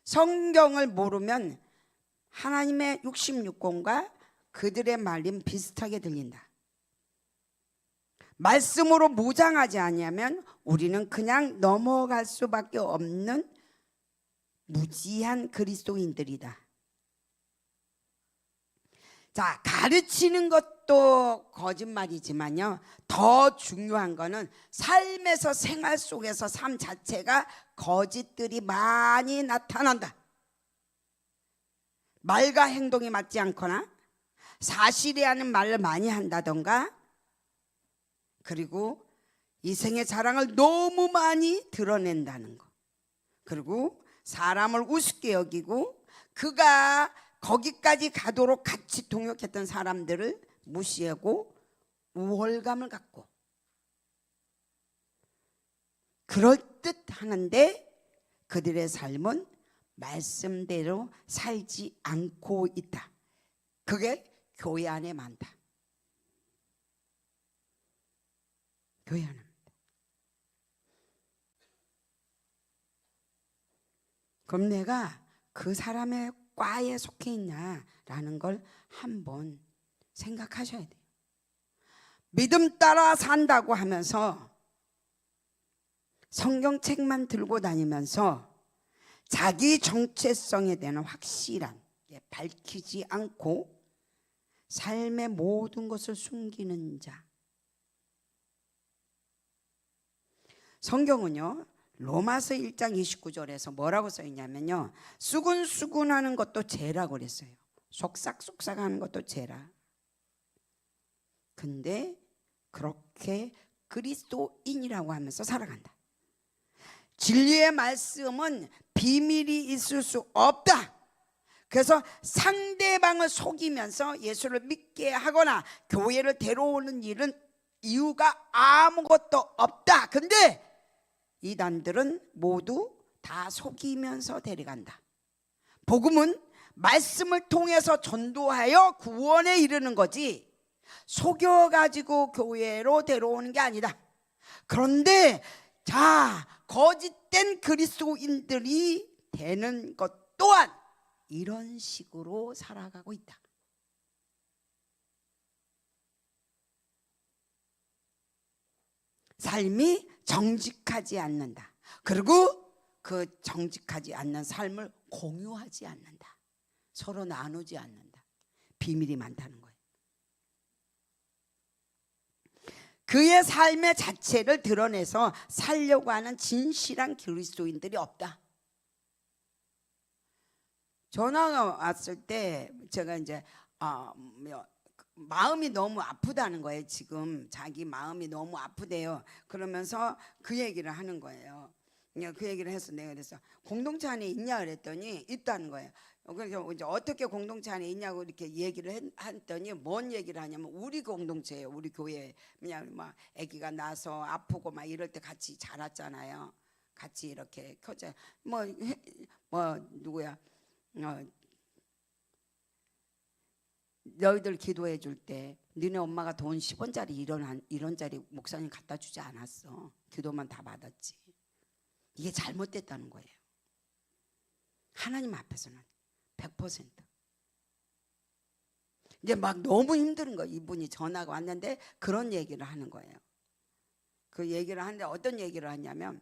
성경을 모르면 하나님의 66권과 그들의 말임 비슷하게 들린다. 말씀으로 무장하지 않으면 우리는 그냥 넘어갈 수밖에 없는 무지한 그리스도인들이다. 자, 가르치는 것도 거짓말이지만요, 더 중요한 거는 삶에서, 생활 속에서 삶 자체가 거짓들이 많이 나타난다. 말과 행동이 맞지 않거나 사실이 아닌 말을 많이 한다던가, 그리고 이생의 자랑을 너무 많이 드러낸다는 거, 그리고 사람을 우습게 여기고 그가 거기까지 가도록 같이 동역했던 사람들을 무시하고 우월감을 갖고 그럴듯 하는데 그들의 삶은 말씀대로 살지 않고 있다. 그게 교회 안에 많다. 교회 안에 많다. 그럼 내가 그 사람의 과에 속해 있냐라는 걸 한번 생각하셔야 돼요. 믿음 따라 산다고 하면서 성경책만 들고 다니면서 자기 정체성에 대한 확실한 밝히지 않고 삶의 모든 것을 숨기는 자. 성경은요, 로마서 1장 29절에서 뭐라고 써 있냐면요, 수근수근하는 것도 죄라고 그랬어요. 속삭속삭하는 것도 죄라. 근데 그렇게 그리스도인이라고 하면서 살아간다. 진리의 말씀은 비밀이 있을 수 없다. 그래서 상대방을 속이면서 예수를 믿게 하거나 교회를 데려오는 일은 이유가 아무것도 없다. 근데 이단들은 모두 다 속이면서 데려간다. 복음은 말씀을 통해서 전도하여 구원에 이르는 거지 속여가지고 교회로 데려오는 게 아니다. 그런데 자, 거짓된 그리스도인들이 되는 것 또한 이런 식으로 살아가고 있다. 삶이 정직하지 않는다. 그리고 그 정직하지 않는 삶을 공유하지 않는다. 서로 나누지 않는다. 비밀이 많다는 거예요. 그의 삶의 자체를 드러내서 살려고 하는 진실한 그리스도인들이 없다. 전화가 왔을 때 제가 이제 마음이 너무 아프다는 거예요. 지금 자기 마음이 너무 아프대요. 그러면서 그 얘기를 하는 거예요. 그 얘기를 해서 내가 그래서 공동체 안에 있냐 그랬더니 있다는 거예요. 그래서 이제 어떻게 공동체 안에 있냐고 이렇게 얘기를 했더니 뭔 얘기를 하냐면 우리 공동체예요. 우리 교회. 그냥 막 아기가 나서 아프고 막 이럴 때 같이 자랐잖아요. 같이 이렇게 켜져. 뭐 누구야? 너희들 기도해 줄 때 너네 엄마가 돈 10원짜리 1원짜리 목사님 갖다 주지 않았어. 기도만 다 받았지. 이게 잘못됐다는 거예요. 하나님 앞에서는 100%. 이제 막 너무 힘든 거. 이분이 전화가 왔는데 그런 얘기를 하는 거예요. 그 얘기를 하는데 어떤 얘기를 하냐면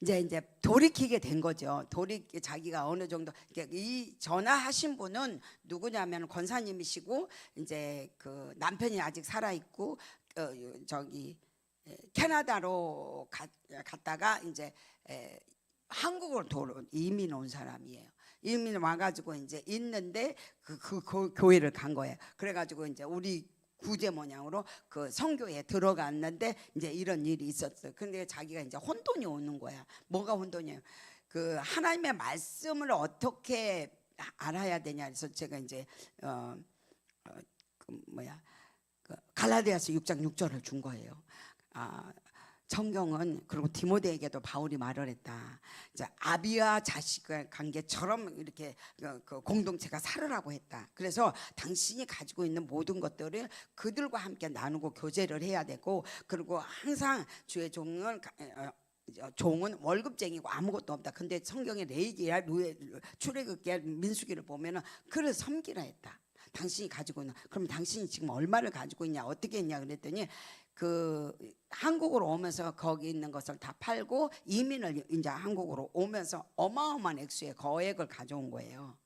이제 돌이키게 된 거죠. 자기가 어느 정도 이 전화하신 분은 누구냐면 권사님이시고 이제 그 남편이 아직 살아 있고 저기 캐나다로 갔다가 이제 한국으로 이민 온 사람이에요. 이민 와가지고 이제 있는데 그 교회를 간 거예요. 그래가지고 이제 우리 구제 모양으로 그 성교에 들어갔는데 이제 이런 일이 있었어요. 근데 자기가 이제 혼돈이 오는 거야. 뭐가 혼돈이에요? 그 하나님의 말씀을 어떻게 알아야 되냐 그래서 제가 이제 갈라디아서 6장 6절을 준 거예요. 성경은 그리고 디모데에게도 바울이 말을 했다. 아비와 자식의 관계처럼 이렇게 그 공동체가 살으라고 했다. 그래서 당신이 가지고 있는 모든 것들을 그들과 함께 나누고 교제를 해야 되고 그리고 항상 주의 종은 월급쟁이고 아무것도 없다. 근데 성경의 레위기야 출애굽기야 민수기를 보면은 그를 섬기라 했다. 당신이 가지고 있는 그럼 당신이 지금 얼마를 가지고 있냐 어떻게 했냐 그랬더니 그 한국으로 오면서 거기 있는 것을 다 팔고 이민을 이제 한국으로 오면서 어마어마한 액수의 거액을 가져온 거예요.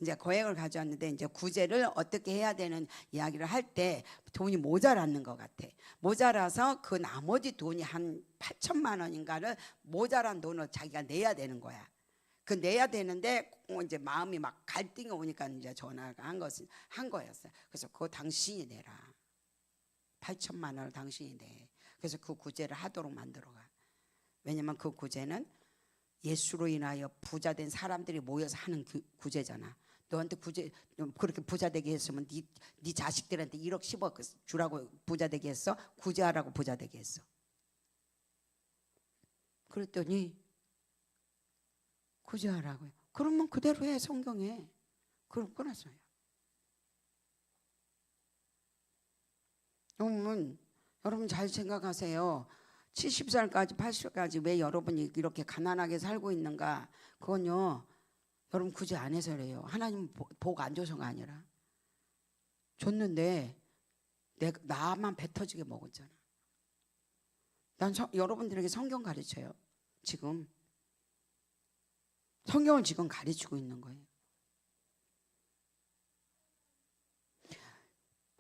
이제 거액을 가져왔는데 이제 구제를 어떻게 해야 되는 이야기를 할 때 돈이 모자랐는 것 같아. 모자라서 그 나머지 돈이 한 8천만 원인가를 모자란 돈을 자기가 내야 되는 거야. 그 내야 되는데 이제 마음이 막 갈등이 오니까 이제 전화가 한 거였어요. 그래서 그거 당신이 내라. 8천만 원을 당신이 내. 그래서 그 구제를 하도록 만들어가. 왜냐면 그 구제는 예수로 인하여 부자 된 사람들이 모여서 하는 구제잖아. 너한테 구제 그렇게 부자 되게 했으면 네 자식들한테 1억 10억 주라고 부자 되게 했어? 구제하라고 부자 되게 했어. 그랬더니 구제하라고요. 그러면 그대로 해 성경에. 그럼 끊었어요. 여러분 잘 생각하세요. 70살까지 80살까지 왜 여러분이 이렇게 가난하게 살고 있는가? 그건요 여러분 구제 안 해서 그래요. 하나님 복 안 줘서가 아니라 줬는데 나만 배 터지게 먹었잖아. 난 여러분들에게 성경 가르쳐요. 지금 성경을 지금 가르치고 있는 거예요.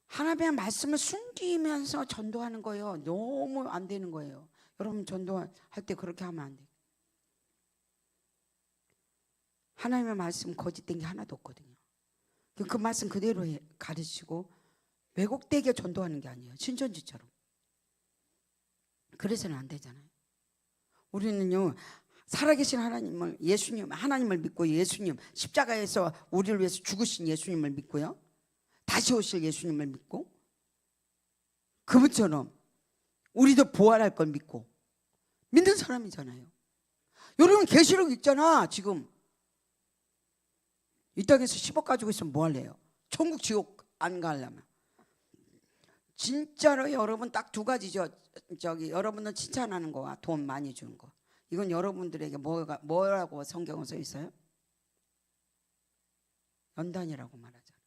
하나님의 말씀을 숨기면서 전도하는 거예요. 너무 안 되는 거예요. 여러분 전도할 때 그렇게 하면 안 돼요. 하나님의 말씀 거짓된 게 하나도 없거든요. 그 말씀 그대로 가르치고 왜곡되게 전도하는 게 아니에요. 신천지처럼. 그래서는 안 되잖아요. 우리는요 살아계신 하나님을 하나님을 믿고 예수님 십자가에서 우리를 위해서 죽으신 예수님을 믿고요. 다시 오실 예수님을 믿고 그분처럼 우리도 부활할 걸 믿고 믿는 사람이잖아요. 여러분 계시록 읽잖아. 지금 이 땅에서 10억 가지고 있으면 뭐 할래요? 천국 지옥 안 가려면. 진짜로 여러분 딱 두 가지죠. 여러분은 칭찬하는 거와 돈 많이 주는 거. 이건 여러분들에게 뭐라고 성경에 써 있어요? 연단이라고 말하잖아.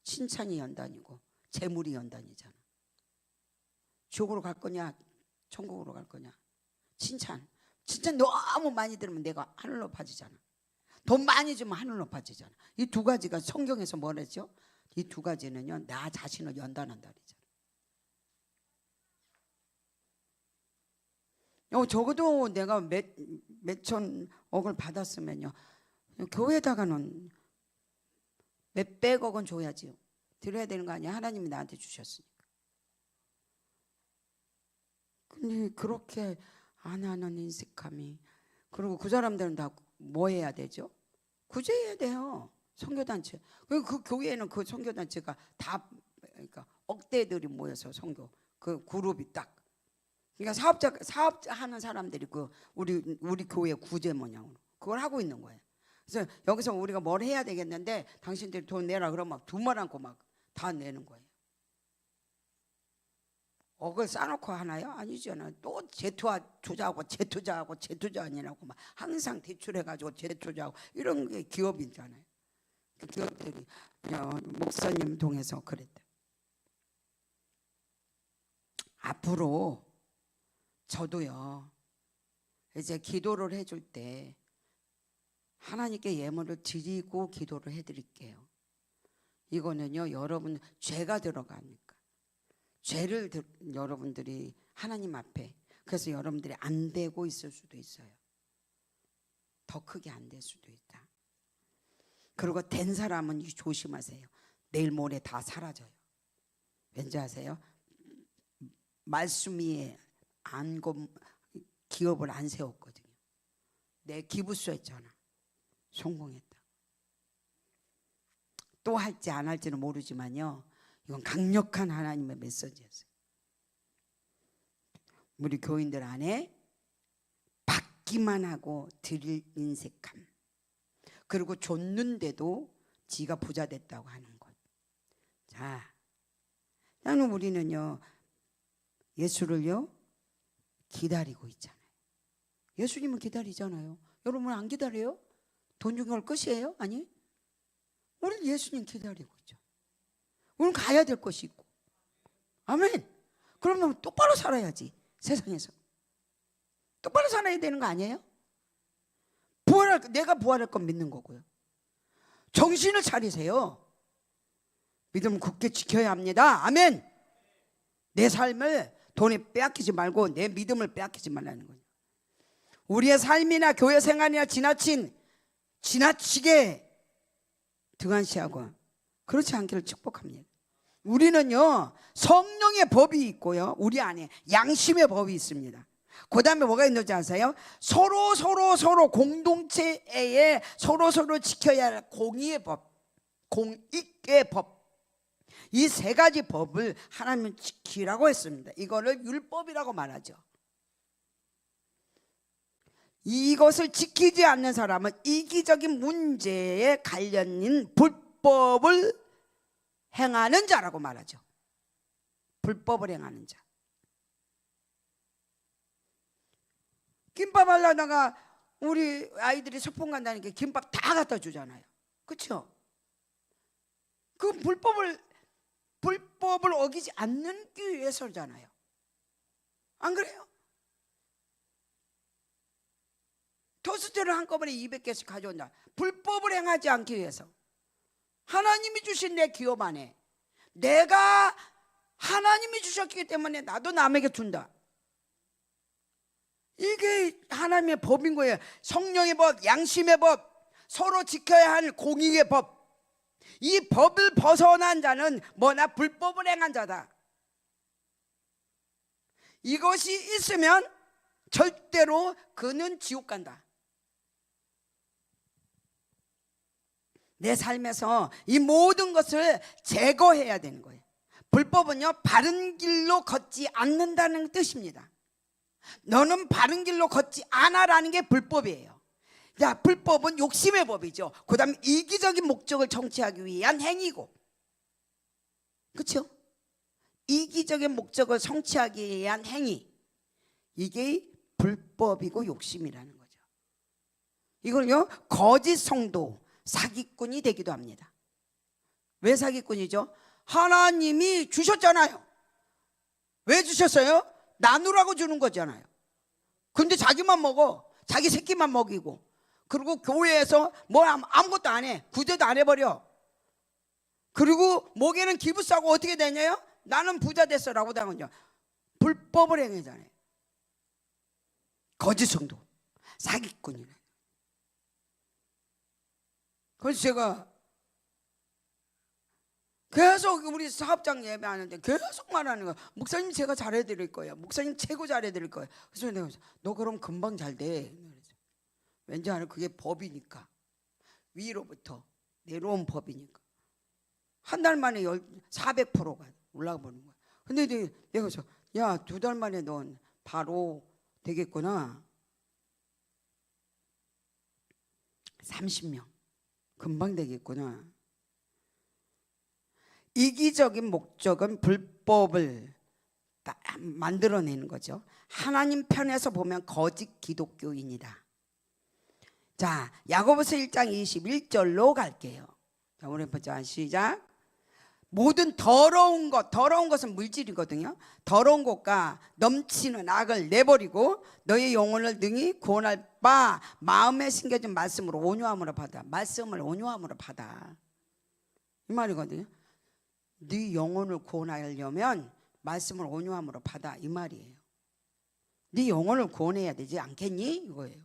칭찬이 연단이고 재물이 연단이잖아. 지옥으로 갈 거냐 천국으로 갈 거냐. 칭찬 너무 많이 들으면 내가 하늘 높아지잖아. 돈 많이 주면 하늘 높아지잖아. 이 두 가지가 성경에서 뭐랬죠? 이 두 가지는요 나 자신을 연단한다 그러잖아. 적어도 내가 몇천억을 받았으면요 교회에다가는 몇백억은 줘야지요. 드려야 되는 거 아니야? 하나님이 나한테 주셨으니까. 근데 그렇게 안 하는 인색함이. 그리고 그 사람들은 다 뭐 해야 되죠? 구제해야 돼요. 선교단체. 그 교회에는 그 선교단체가 다 그러니까 억대들이 모여서 선교 그 그룹이 딱 그러니까 사업하는 사람들이 그 우리 교회 구제 모양으로 그걸 하고 있는 거예요. 그래서 여기서 우리가 뭘 해야 되겠는데 당신들이 돈 내라 그러면 막 두말 않고 막 다 내는 거예요. 억을 싸놓고 하나요? 아니잖아요. 또 재투자하고 재투자 아니라고 막 항상 대출해가지고 재투자하고 이런 게 기업이잖아요. 그 기업들이 목사님 통해서 그랬다. 앞으로 저도요 이제 기도를 해줄 때 하나님께 예물을 드리고 기도를 해드릴게요. 이거는요 여러분 죄가 들어가니까 죄를 여러분들이 하나님 앞에 그래서 여러분들이 안 되고 있을 수도 있어요. 더 크게 안 될 수도 있다. 그리고 된 사람은 조심하세요. 내일 모레 다 사라져요. 왠지 아세요? 말씀 위에 기업을 안 세웠거든요. 내 기부수 했잖아. 성공했다. 또 할지 안 할지는 모르지만요 이건 강력한 하나님의 메시지였어요. 우리 교인들 안에 받기만 하고 드릴 인색함, 그리고 줬는데도 지가 부자 됐다고 하는 것. 자, 나는 우리는요 예수를요 기다리고 있잖아요. 예수님은 기다리잖아요. 여러분 안 기다려요? 돈 주는 걸 끝이에요? 아니, 우리는 예수님 기다리고 있죠. 우리는 가야 될 것이 있고. 아멘. 그러면 똑바로 살아야지. 세상에서 똑바로 살아야 되는 거 아니에요? 내가 부활할 건 믿는 거고요. 정신을 차리세요. 믿음 굳게 지켜야 합니다. 아멘. 내 삶을 돈에 빼앗기지 말고 내 믿음을 빼앗기지 말라는 거예요. 우리의 삶이나 교회 생활이나 지나치게 등한시하고 그렇지 않기를 축복합니다. 우리는요 성령의 법이 있고요 우리 안에 양심의 법이 있습니다. 그 다음에 뭐가 있는지 아세요? 서로 공동체에 서로 지켜야 할 공의의 법, 공익의 법, 이 세 가지 법을 하나님은 지키라고 했습니다. 이거를 율법이라고 말하죠. 이것을 지키지 않는 사람은 이기적인 문제에 관련된 불법을 행하는 자라고 말하죠. 불법을 행하는 자. 김밥 하려다가 우리 아이들이 소풍 간다니까 김밥 다 갖다 주잖아요. 그렇죠? 그 불법을 어기지 않기 위해서잖아요. 안 그래요? 토스트를 한꺼번에 200개씩 가져온다. 불법을 행하지 않기 위해서. 하나님이 주신 내 기업 안에 내가 하나님이 주셨기 때문에 나도 남에게 준다. 이게 하나님의 법인 거예요. 성령의 법, 양심의 법, 서로 지켜야 할 공의의 법. 이 법을 벗어난 자는 뭐나 불법을 행한 자다. 이것이 있으면 절대로 그는 지옥 간다. 내 삶에서 이 모든 것을 제거해야 되는 거예요. 불법은요 바른 길로 걷지 않는다는 뜻입니다. 너는 바른 길로 걷지 않아라는 게 불법이에요. 자, 불법은 욕심의 법이죠. 그 다음에 이기적인 목적을 성취하기 위한 행위고, 그렇죠? 이기적인 목적을 성취하기 위한 행위, 이게 불법이고 욕심이라는 거죠. 이걸요 거짓 성도, 사기꾼이 되기도 합니다. 왜 사기꾼이죠? 하나님이 주셨잖아요. 왜 주셨어요? 나누라고 주는 거잖아요. 근데 자기만 먹어. 자기 새끼만 먹이고, 그리고 교회에서 뭐 아무것도 안 해. 구제도 안 해버려. 그리고 목에는 기부 싸고 어떻게 되냐요? 나는 부자 됐어라고 당하죠. 불법을 행하잖아요. 거짓 성도, 사기꾼이네. 그래서 제가 계속 우리 사업장 예배하는데 계속 말하는 거야. 목사님 제가 잘해드릴 거예요. 목사님 최고 잘해드릴 거예요. 그래서 내가 너 그럼 금방 잘 돼. 왠지 알아? 그게 법이니까. 위로부터 내려온 법이니까. 한 달 만에 400%가 올라가 버는 거야. 근데 내가 그래서 야, 2달 만에 넌 바로 되겠구나. 30명 금방 되겠구나. 이기적인 목적은 불법을 만들어내는 거죠. 하나님 편에서 보면 거짓 기독교인이다. 자, 야고보서 1장 21절로 갈게요. 자, 우리 보자. 시작. 모든 더러운 것은 물질이거든요. 더러운 것과 넘치는 악을 내버리고 너의 영혼을 능히 구원할 바 마음에 심겨진 말씀으로 온유함으로 받아. 말씀을 온유함으로 받아. 이 말이거든요. 네 영혼을 구원하려면 말씀을 온유함으로 받아, 이 말이에요. 네 영혼을 구원해야 되지 않겠니? 이거예요.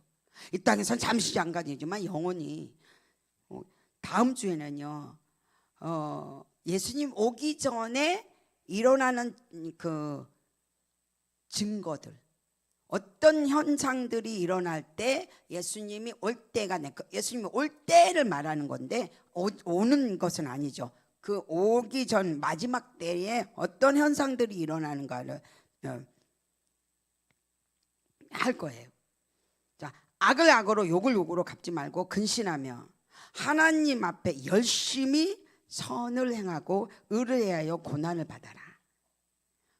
이 땅에선 잠시 잠깐이지만 영혼이 다음 주에는요. 예수님 오기 전에 일어나는 그 증거들, 어떤 현상들이 일어날 때 예수님이 올 때가 예수님이 올 때를 말하는 건데 오는 것은 아니죠. 그 오기 전 마지막 때에 어떤 현상들이 일어나는가를 할 거예요. 자, 악을 악으로 욕을 욕으로 갚지 말고 근신하며 하나님 앞에 열심히 선을 행하고 의를 해하여 고난을 받아라.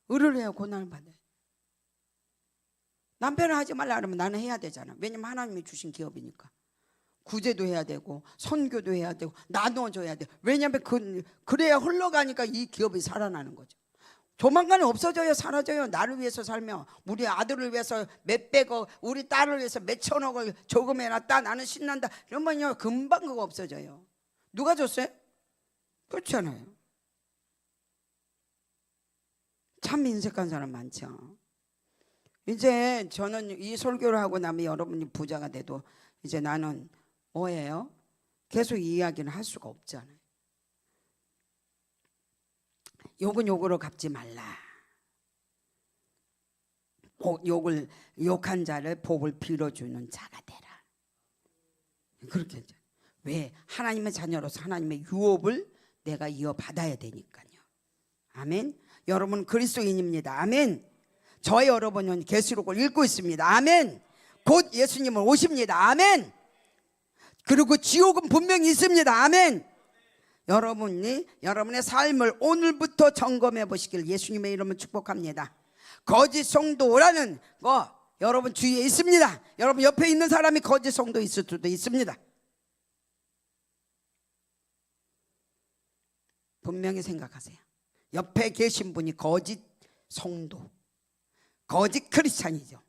의를 해야 고난을 받아요. 남편을 하지 말라 그러면 나는 해야 되잖아. 왜냐면 하나님이 주신 기업이니까. 구제도 해야 되고 선교도 해야 되고 나눠줘야 돼. 왜냐면 그래야 흘러가니까 이 기업이 살아나는 거죠. 조만간에 없어져요. 사라져요. 나를 위해서 살며 우리 아들을 위해서 몇백억, 우리 딸을 위해서 몇천억을 조금해놨다. 나는 신난다. 이러면요 금방 그거 없어져요. 누가 줬어요? 그렇잖아요. 참 인색한 사람 많죠. 이제 저는 이 설교를 하고 나면 여러분이 부자가 돼도 이제 나는 뭐예요? 계속 이 이야기는 할 수가 없잖아요. 욕은 욕으로 갚지 말라. 욕한 자를 복을 빌어주는 자가 되라. 그렇게 하죠. 왜? 하나님의 자녀로서 하나님의 유업을 내가 이어받아야 되니까요. 아멘. 여러분 그리스도인입니다. 아멘. 저 여러분은 계시록을 읽고 있습니다. 아멘. 곧 예수님은 오십니다. 아멘. 그리고 지옥은 분명히 있습니다. 아멘. 여러분이 여러분의 삶을 오늘부터 점검해 보시길 예수님의 이름으로 축복합니다. 거짓 성도라는 거 여러분 주위에 있습니다. 여러분 옆에 있는 사람이 거짓 성도 있을 수도 있습니다. 분명히 생각하세요. 옆에 계신 분이 거짓 성도, 거짓 크리스찬이죠.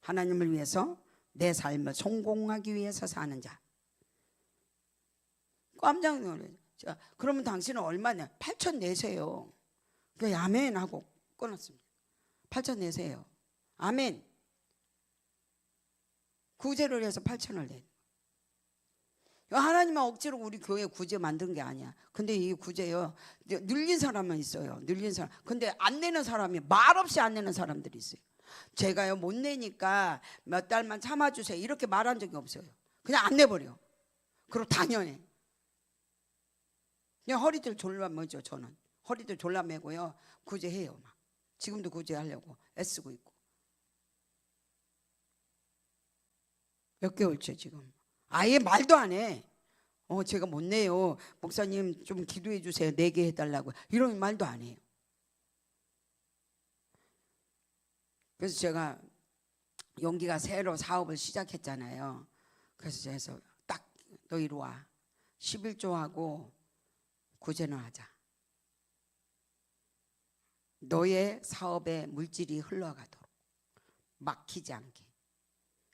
하나님을 위해서 내 삶을 성공하기 위해서 사는 자. 깜짝 놀라요. 그러면 당신은 얼마냐? 8천 내세요. 그래서 아멘 하고 끊었습니다. 8천 내세요. 아멘. 구제를 해서 8천을 내. 하나님은 억지로 우리 교회 구제 만든 게 아니야. 근데 이 구제요 늘린 사람은 있어요. 늘린 사람. 근데 안 내는 사람이 말없이 안 내는 사람들이 있어요. 제가요 못 내니까 몇 달만 참아주세요 이렇게 말한 적이 없어요. 그냥 안 내버려. 그리고 당연해. 그냥 허리들 졸라매죠. 저는 허리들 졸라매고요 구제해요. 막 지금도 구제하려고 애쓰고 있고. 몇 개월째 지금 아예 말도 안 해. 제가 못 내요. 목사님 좀 기도해 주세요. 내게 해달라고. 이런 말도 안 해요. 그래서 제가 용기가 새로 사업을 시작했잖아요. 그래서 딱 너 이리 와. 11조하고 구제는 하자. 너의 사업에 물질이 흘러가도록 막히지 않게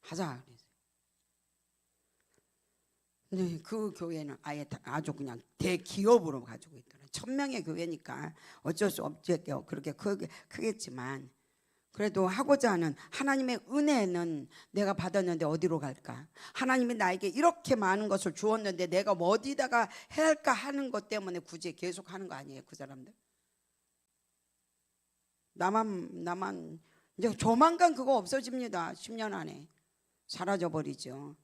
하자. 근데 그 교회는 아예 아주 그냥 대기업으로 가지고 있더라고요. 1000명의 교회니까 어쩔 수 없겠죠. 그렇게 크겠지만 그래도 하고자 하는 하나님의 은혜는 내가 받았는데 어디로 갈까? 하나님이 나에게 이렇게 많은 것을 주었는데 내가 뭐 어디다가 해야 할까 하는 것 때문에 굳이 계속 하는 거 아니에요, 그 사람들? 나만 이제 조만간 그거 없어집니다. 10년 안에 사라져 버리죠.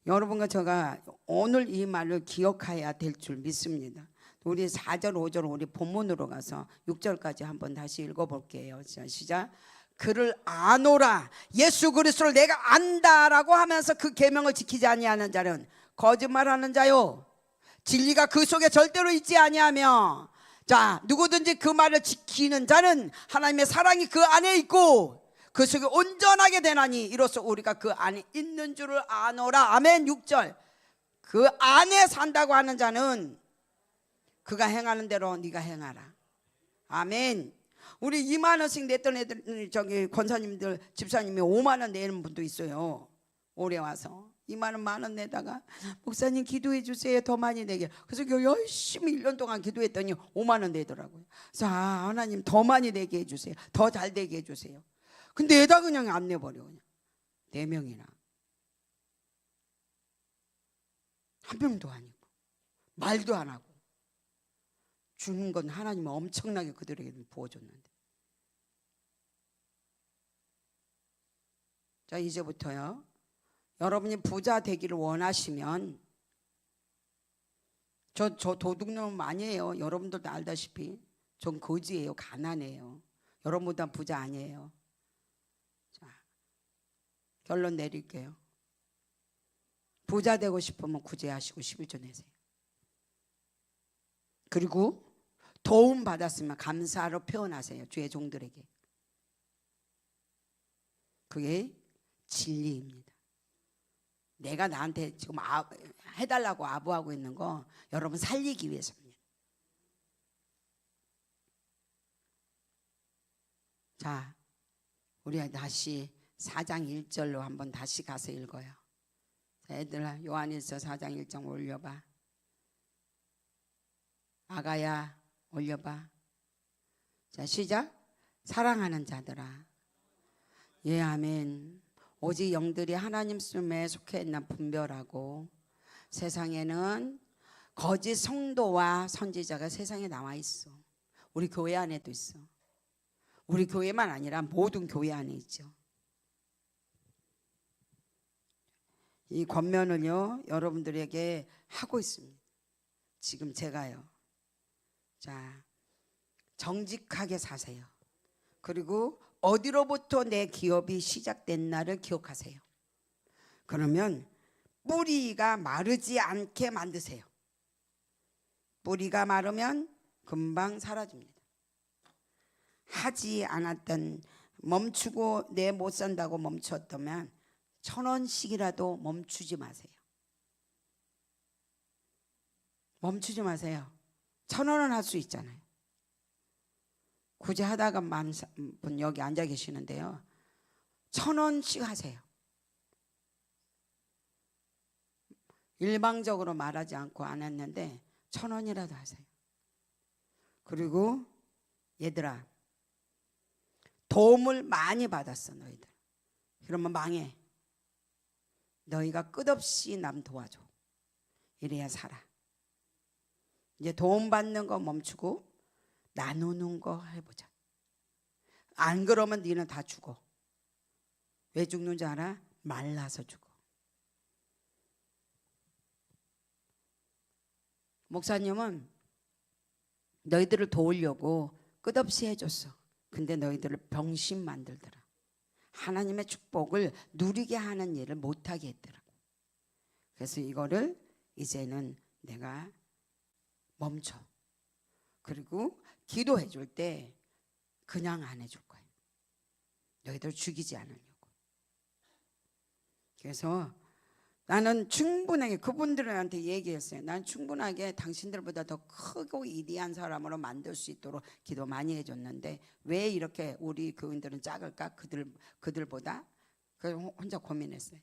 여러분과 제가 오늘 이 말을 기억해야 될 줄 믿습니다. 우리 4절 5절 우리 본문으로 가서 6절까지 한번 다시 읽어볼게요. 자, 시작. 그를 아노라, 예수 그리스도를 내가 안다라고 하면서 그 계명을 지키지 아니하는 자는 거짓말하는 자요, 진리가 그 속에 절대로 있지 아니하며, 자, 누구든지 그 말을 지키는 자는 하나님의 사랑이 그 안에 있고 그 속에 온전하게 되나니 이로써 우리가 그 안에 있는 줄을 아노라. 아멘. 6절. 그 안에 산다고 하는 자는 그가 행하는 대로 네가 행하라. 아멘. 우리 2만 원씩 냈던 애들, 저기 권사님들, 집사님이 5만 원 내는 분도 있어요. 올해 와서 2만 원, 만 원 내다가 목사님 기도해 주세요, 더 많이 내게. 그래서 열심히 1년 동안 기도했더니 5만 원 내더라고요. 그래서 하나님 더 많이 내게 해주세요, 더 잘 되게 해주세요. 근데 애다 그냥 안 내버려. 그냥 4명이나, 한 명도 아니고 말도 안 하고. 주는 건 하나님은 엄청나게 그들에게 부어줬는데. 자, 이제부터요, 여러분이 부자 되기를 원하시면, 저 도둑놈 아니에요. 여러분들도 알다시피 전 거지예요. 가난해요. 여러분보다 부자 아니에요. 자, 결론 내릴게요. 부자 되고 싶으면 구제하시고 11조 내세요. 그리고 도움 받았으면 감사로 표현하세요, 주의 종들에게. 그게 진리입니다. 내가 나한테 지금 해달라고 아부하고 있는 거 여러분 살리기 위해서입니다. 자, 우리 다시 4장 1절로 한번 다시 가서 읽어요. 자, 애들아, 요한일서 4장 1장 올려봐. 아가야 올려봐. 자, 시작. 사랑하는 자들아. 예, 아멘. 오직 영들이 하나님 숨에 속해 있나 분별하고, 세상에는 거짓 성도와 선지자가 세상에 나와 있어. 우리 교회 안에도 있어. 우리 교회만 아니라 모든 교회 안에 있죠. 이 권면을요, 여러분들에게 하고 있습니다. 지금 제가요. 자, 정직하게 사세요. 그리고 어디로부터 내 기업이 시작됐나를 기억하세요. 그러면 뿌리가 마르지 않게 만드세요. 뿌리가 마르면 금방 사라집니다. 하지 않았던, 멈추고 내 못 산다고 멈췄다면 1,000원씩이라도 멈추지 마세요. 멈추지 마세요. 1,000원은 할 수 있잖아요. 굳이 하다가 많은 분 여기 앉아 계시는데요, 1,000원씩 하세요. 일방적으로 말하지 않고 안 했는데 1,000원이라도 하세요. 그리고 얘들아, 도움을 많이 받았어 너희들. 그러면 망해. 너희가 끝없이 남 도와줘. 이래야 살아. 이제 도움 받는 거 멈추고 나누는 거 해보자. 안 그러면 너는 다 죽어. 왜 죽는 줄 알아? 말라서 죽어. 목사님은 너희들을 도우려고 끝없이 해줬어. 근데 너희들을 병신 만들더라. 하나님의 축복을 누리게 하는 일을 못하게 했더라고. 그래서 이거를 이제는 내가 멈춰. 그리고 기도해 줄 때 그냥 안 해줄 거야. 너희들 죽이지 않으려고. 그래서 나는 충분하게 그분들한테 얘기했어요. 난 충분하게 당신들보다 더 크고 위대한 사람으로 만들 수 있도록 기도 많이 해줬는데 왜 이렇게 우리 교인들은 작을까? 그들보다. 그래서 혼자 고민했어요.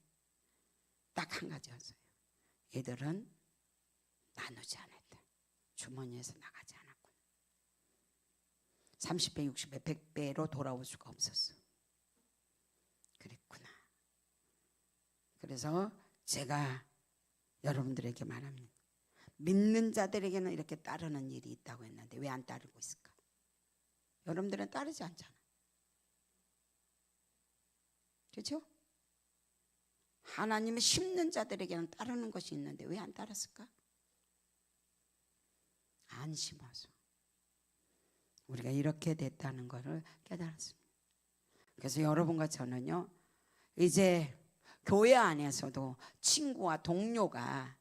딱 한 가지였어요. 얘들은 나누지 않았다. 주머니에서 나가지 않았구나. 30배, 60배, 100배로 돌아올 수가 없었어. 그랬구나. 그래서 제가 여러분들에게 말합니다. 믿는 자들에게는 이렇게 따르는 일이 있다고 했는데 왜 안 따르고 있을까? 여러분들은 따르지 않잖아. 그렇죠? 하나님을 심는 자들에게는 따르는 것이 있는데 왜 안 따랐을까? 안 심어서 우리가 이렇게 됐다는 것을 깨달았습니다. 그래서 여러분과 저는요, 이제 교회 안에서도 친구와 동료가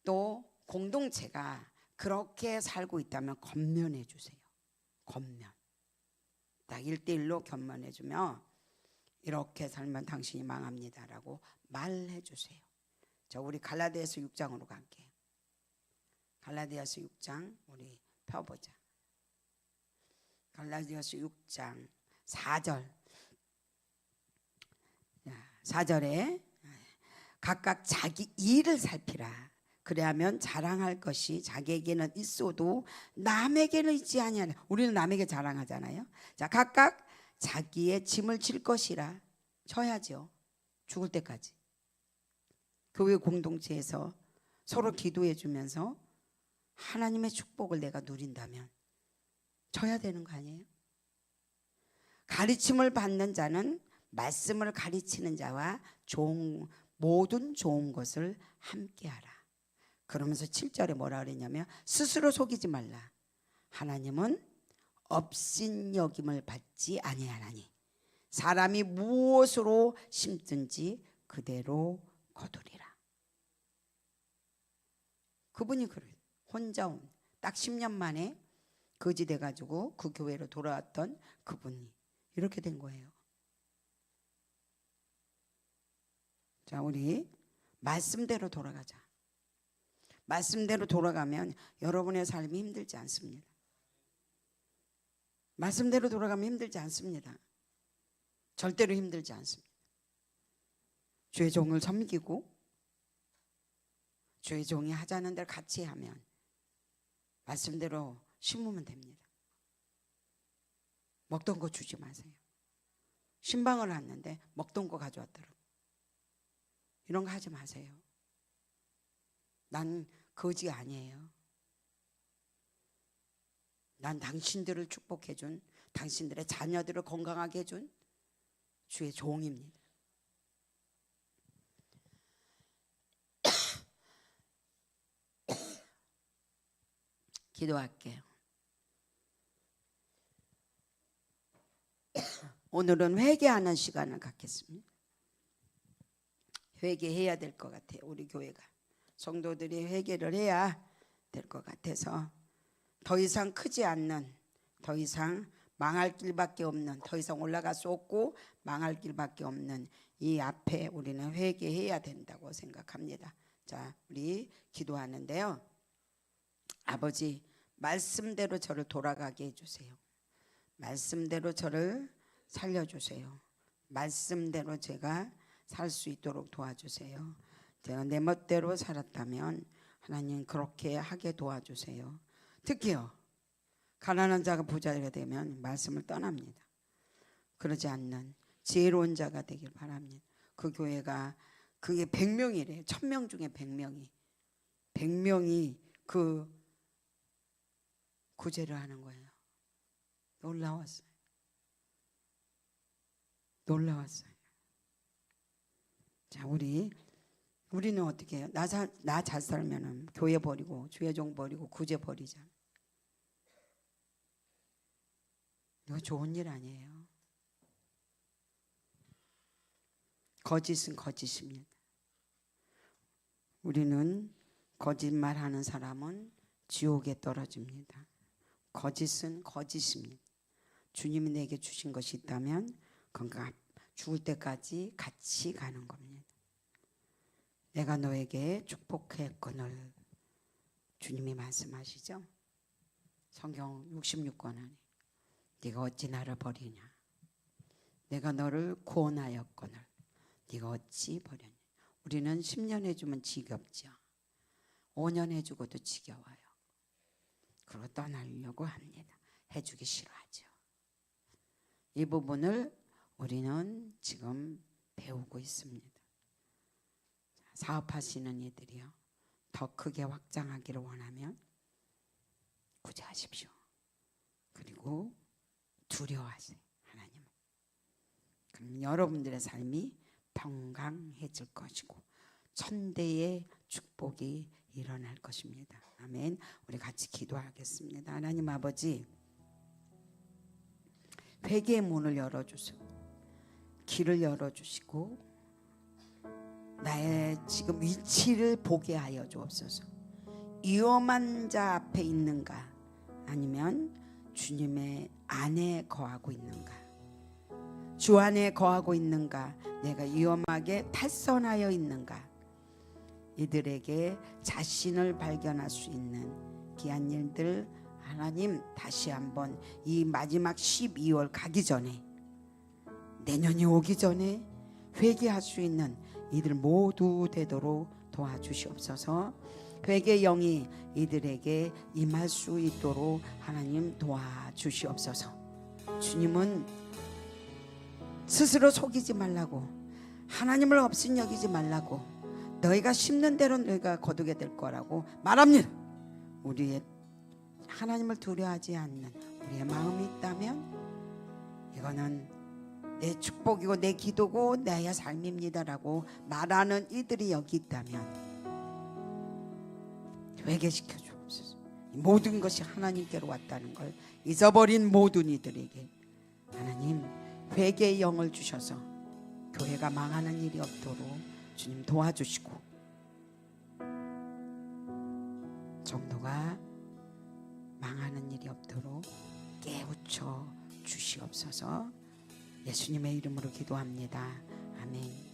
또 공동체가 그렇게 살고 있다면 권면해 주세요. 권면. 딱 1대1로 권면해 주면 이렇게 살면 당신이 망합니다라고 말해 주세요. 자, 우리 갈라디아서 6장으로 갈게요. 갈라디아서 6장 우리 펴보자. 갈라디아서 6장 4절. 4절에 각각 자기 일을 살피라. 그래야면 자랑할 것이 자기에게는 있어도 남에게는 있지 아니하냐. 우리는 남에게 자랑하잖아요. 자, 각각 자기의 짐을 질 것이라. 져야죠. 죽을 때까지. 교회 공동체에서 서로 기도해 주면서 하나님의 축복을 내가 누린다면 져야 되는 거 아니에요? 가르침을 받는 자는 말씀을 가르치는 자와 모든 좋은 것을 함께하라. 그러면서 7절에 뭐라 그랬냐면 스스로 속이지 말라. 하나님은 업신여김을 받지 아니하나니 사람이 무엇으로 심든지 그대로 거두리라. 그분이 그래요. 혼자 딱 10년 만에 거지 돼가지고 그 교회로 돌아왔던 그분이 이렇게 된 거예요. 자, 우리 말씀대로 돌아가자. 말씀대로 돌아가면 여러분의 삶이 힘들지 않습니다. 말씀대로 돌아가면 힘들지 않습니다. 절대로 힘들지 않습니다. 주의 종을 섬기고 주의 종이 하자는 대로 같이 하면 말씀대로 심으면 됩니다. 먹던 거 주지 마세요. 신방을 왔는데 먹던 거 가져왔더라고. 이런 거 하지 마세요. 난 거지 아니에요. 난 당신들을 축복해준, 당신들의 자녀들을 건강하게 해준 주의 종입니다. 기도할게요. 오늘은 회개하는 시간을 갖겠습니다. 회개해야 될 것 같아요. 우리 교회가 성도들이 회개를 해야 될 것 같아서 더 이상 크지 않는, 더 이상 망할 길밖에 없는, 더 이상 올라갈 수 없고 망할 길밖에 없는 이 앞에 우리는 회개해야 된다고 생각합니다. 자, 우리 기도하는데요. 아버지, 말씀대로 저를 돌아가게 해주세요. 말씀대로 저를 살려주세요. 말씀대로 제가 살 수 있도록 도와주세요. 제가 내 멋대로 살았다면 하나님 그렇게 하게 도와주세요. 특히요, 가난한 자가 부자가 되면 말씀을 떠납니다. 그러지 않는 지혜로운 자가 되길 바랍니다. 그 교회가 그게 100명이래요. 1000명 중에 100명이 그 구제를 하는 거예요. 놀라웠어요. 놀라웠어요. 자, 우리는 어떻게 해요? 나 잘 살면은 교회 버리고 주의 종 버리고 구제 버리자. 이거 좋은 일 아니에요. 거짓은 거짓입니다. 우리는 거짓말하는 사람은 지옥에 떨어집니다. 거짓은 거짓입니다. 주님이 내게 주신 것이 있다면 그건 죽을 때까지 같이 가는 겁니다. 내가 너에게 축복했거늘 주님이 말씀하시죠. 성경 66권 안에 네가 어찌 나를 버리냐. 내가 너를 구원하였거늘 네가 어찌 버렸냐. 우리는 10년 해주면 지겹죠. 5년 해주고도 지겨워요. 그리고 떠나려고 합니다. 해주기 싫어하죠. 이 부분을 우리는 지금 배우고 있습니다. 사업하시는 이들이요, 더 크게 확장하기를 원하면 구제하십시오. 그리고 두려워하세요. 하나님. 그럼 여러분들의 삶이 평강해질 것이고 천대의 축복이 일어날 것입니다. 아멘. 우리 같이 기도하겠습니다. 하나님 아버지, 회개의 문을 열어주시고 길을 열어주시고 나의 지금 위치를 보게 하여 주옵소서. 위험한 자 앞에 있는가, 아니면 주님의 안에 거하고 있는가, 주 안에 거하고 있는가, 내가 위험하게 탈선하여 있는가, 이들에게 자신을 발견할 수 있는 귀한 일들 하나님 다시 한번 이 마지막 12월 가기 전에, 내년이 오기 전에 회개할 수 있는 이들 모두 되도록 도와주시옵소서. 회개의 영이 이들에게 임할 수 있도록 하나님 도와주시옵소서. 주님은 스스로 속이지 말라고, 하나님을 없인 여기지 말라고, 너희가 심는 대로 너희가 거두게 될 거라고 말합니다. 우리의 하나님을 두려워하지 않는 우리의 마음이 있다면 이거는 내 축복이고 내 기도고 나의 삶입니다라고 말하는 이들이 여기 있다면 회개시켜 주옵소서. 모든 것이 하나님께로 왔다는 걸 잊어버린 모든 이들에게 하나님 회개의 영을 주셔서 교회가 망하는 일이 없도록 주님 도와주시고, 정도가 망하는 일이 없도록 깨우쳐 주시옵소서. 예수님의 이름으로 기도합니다. 아멘.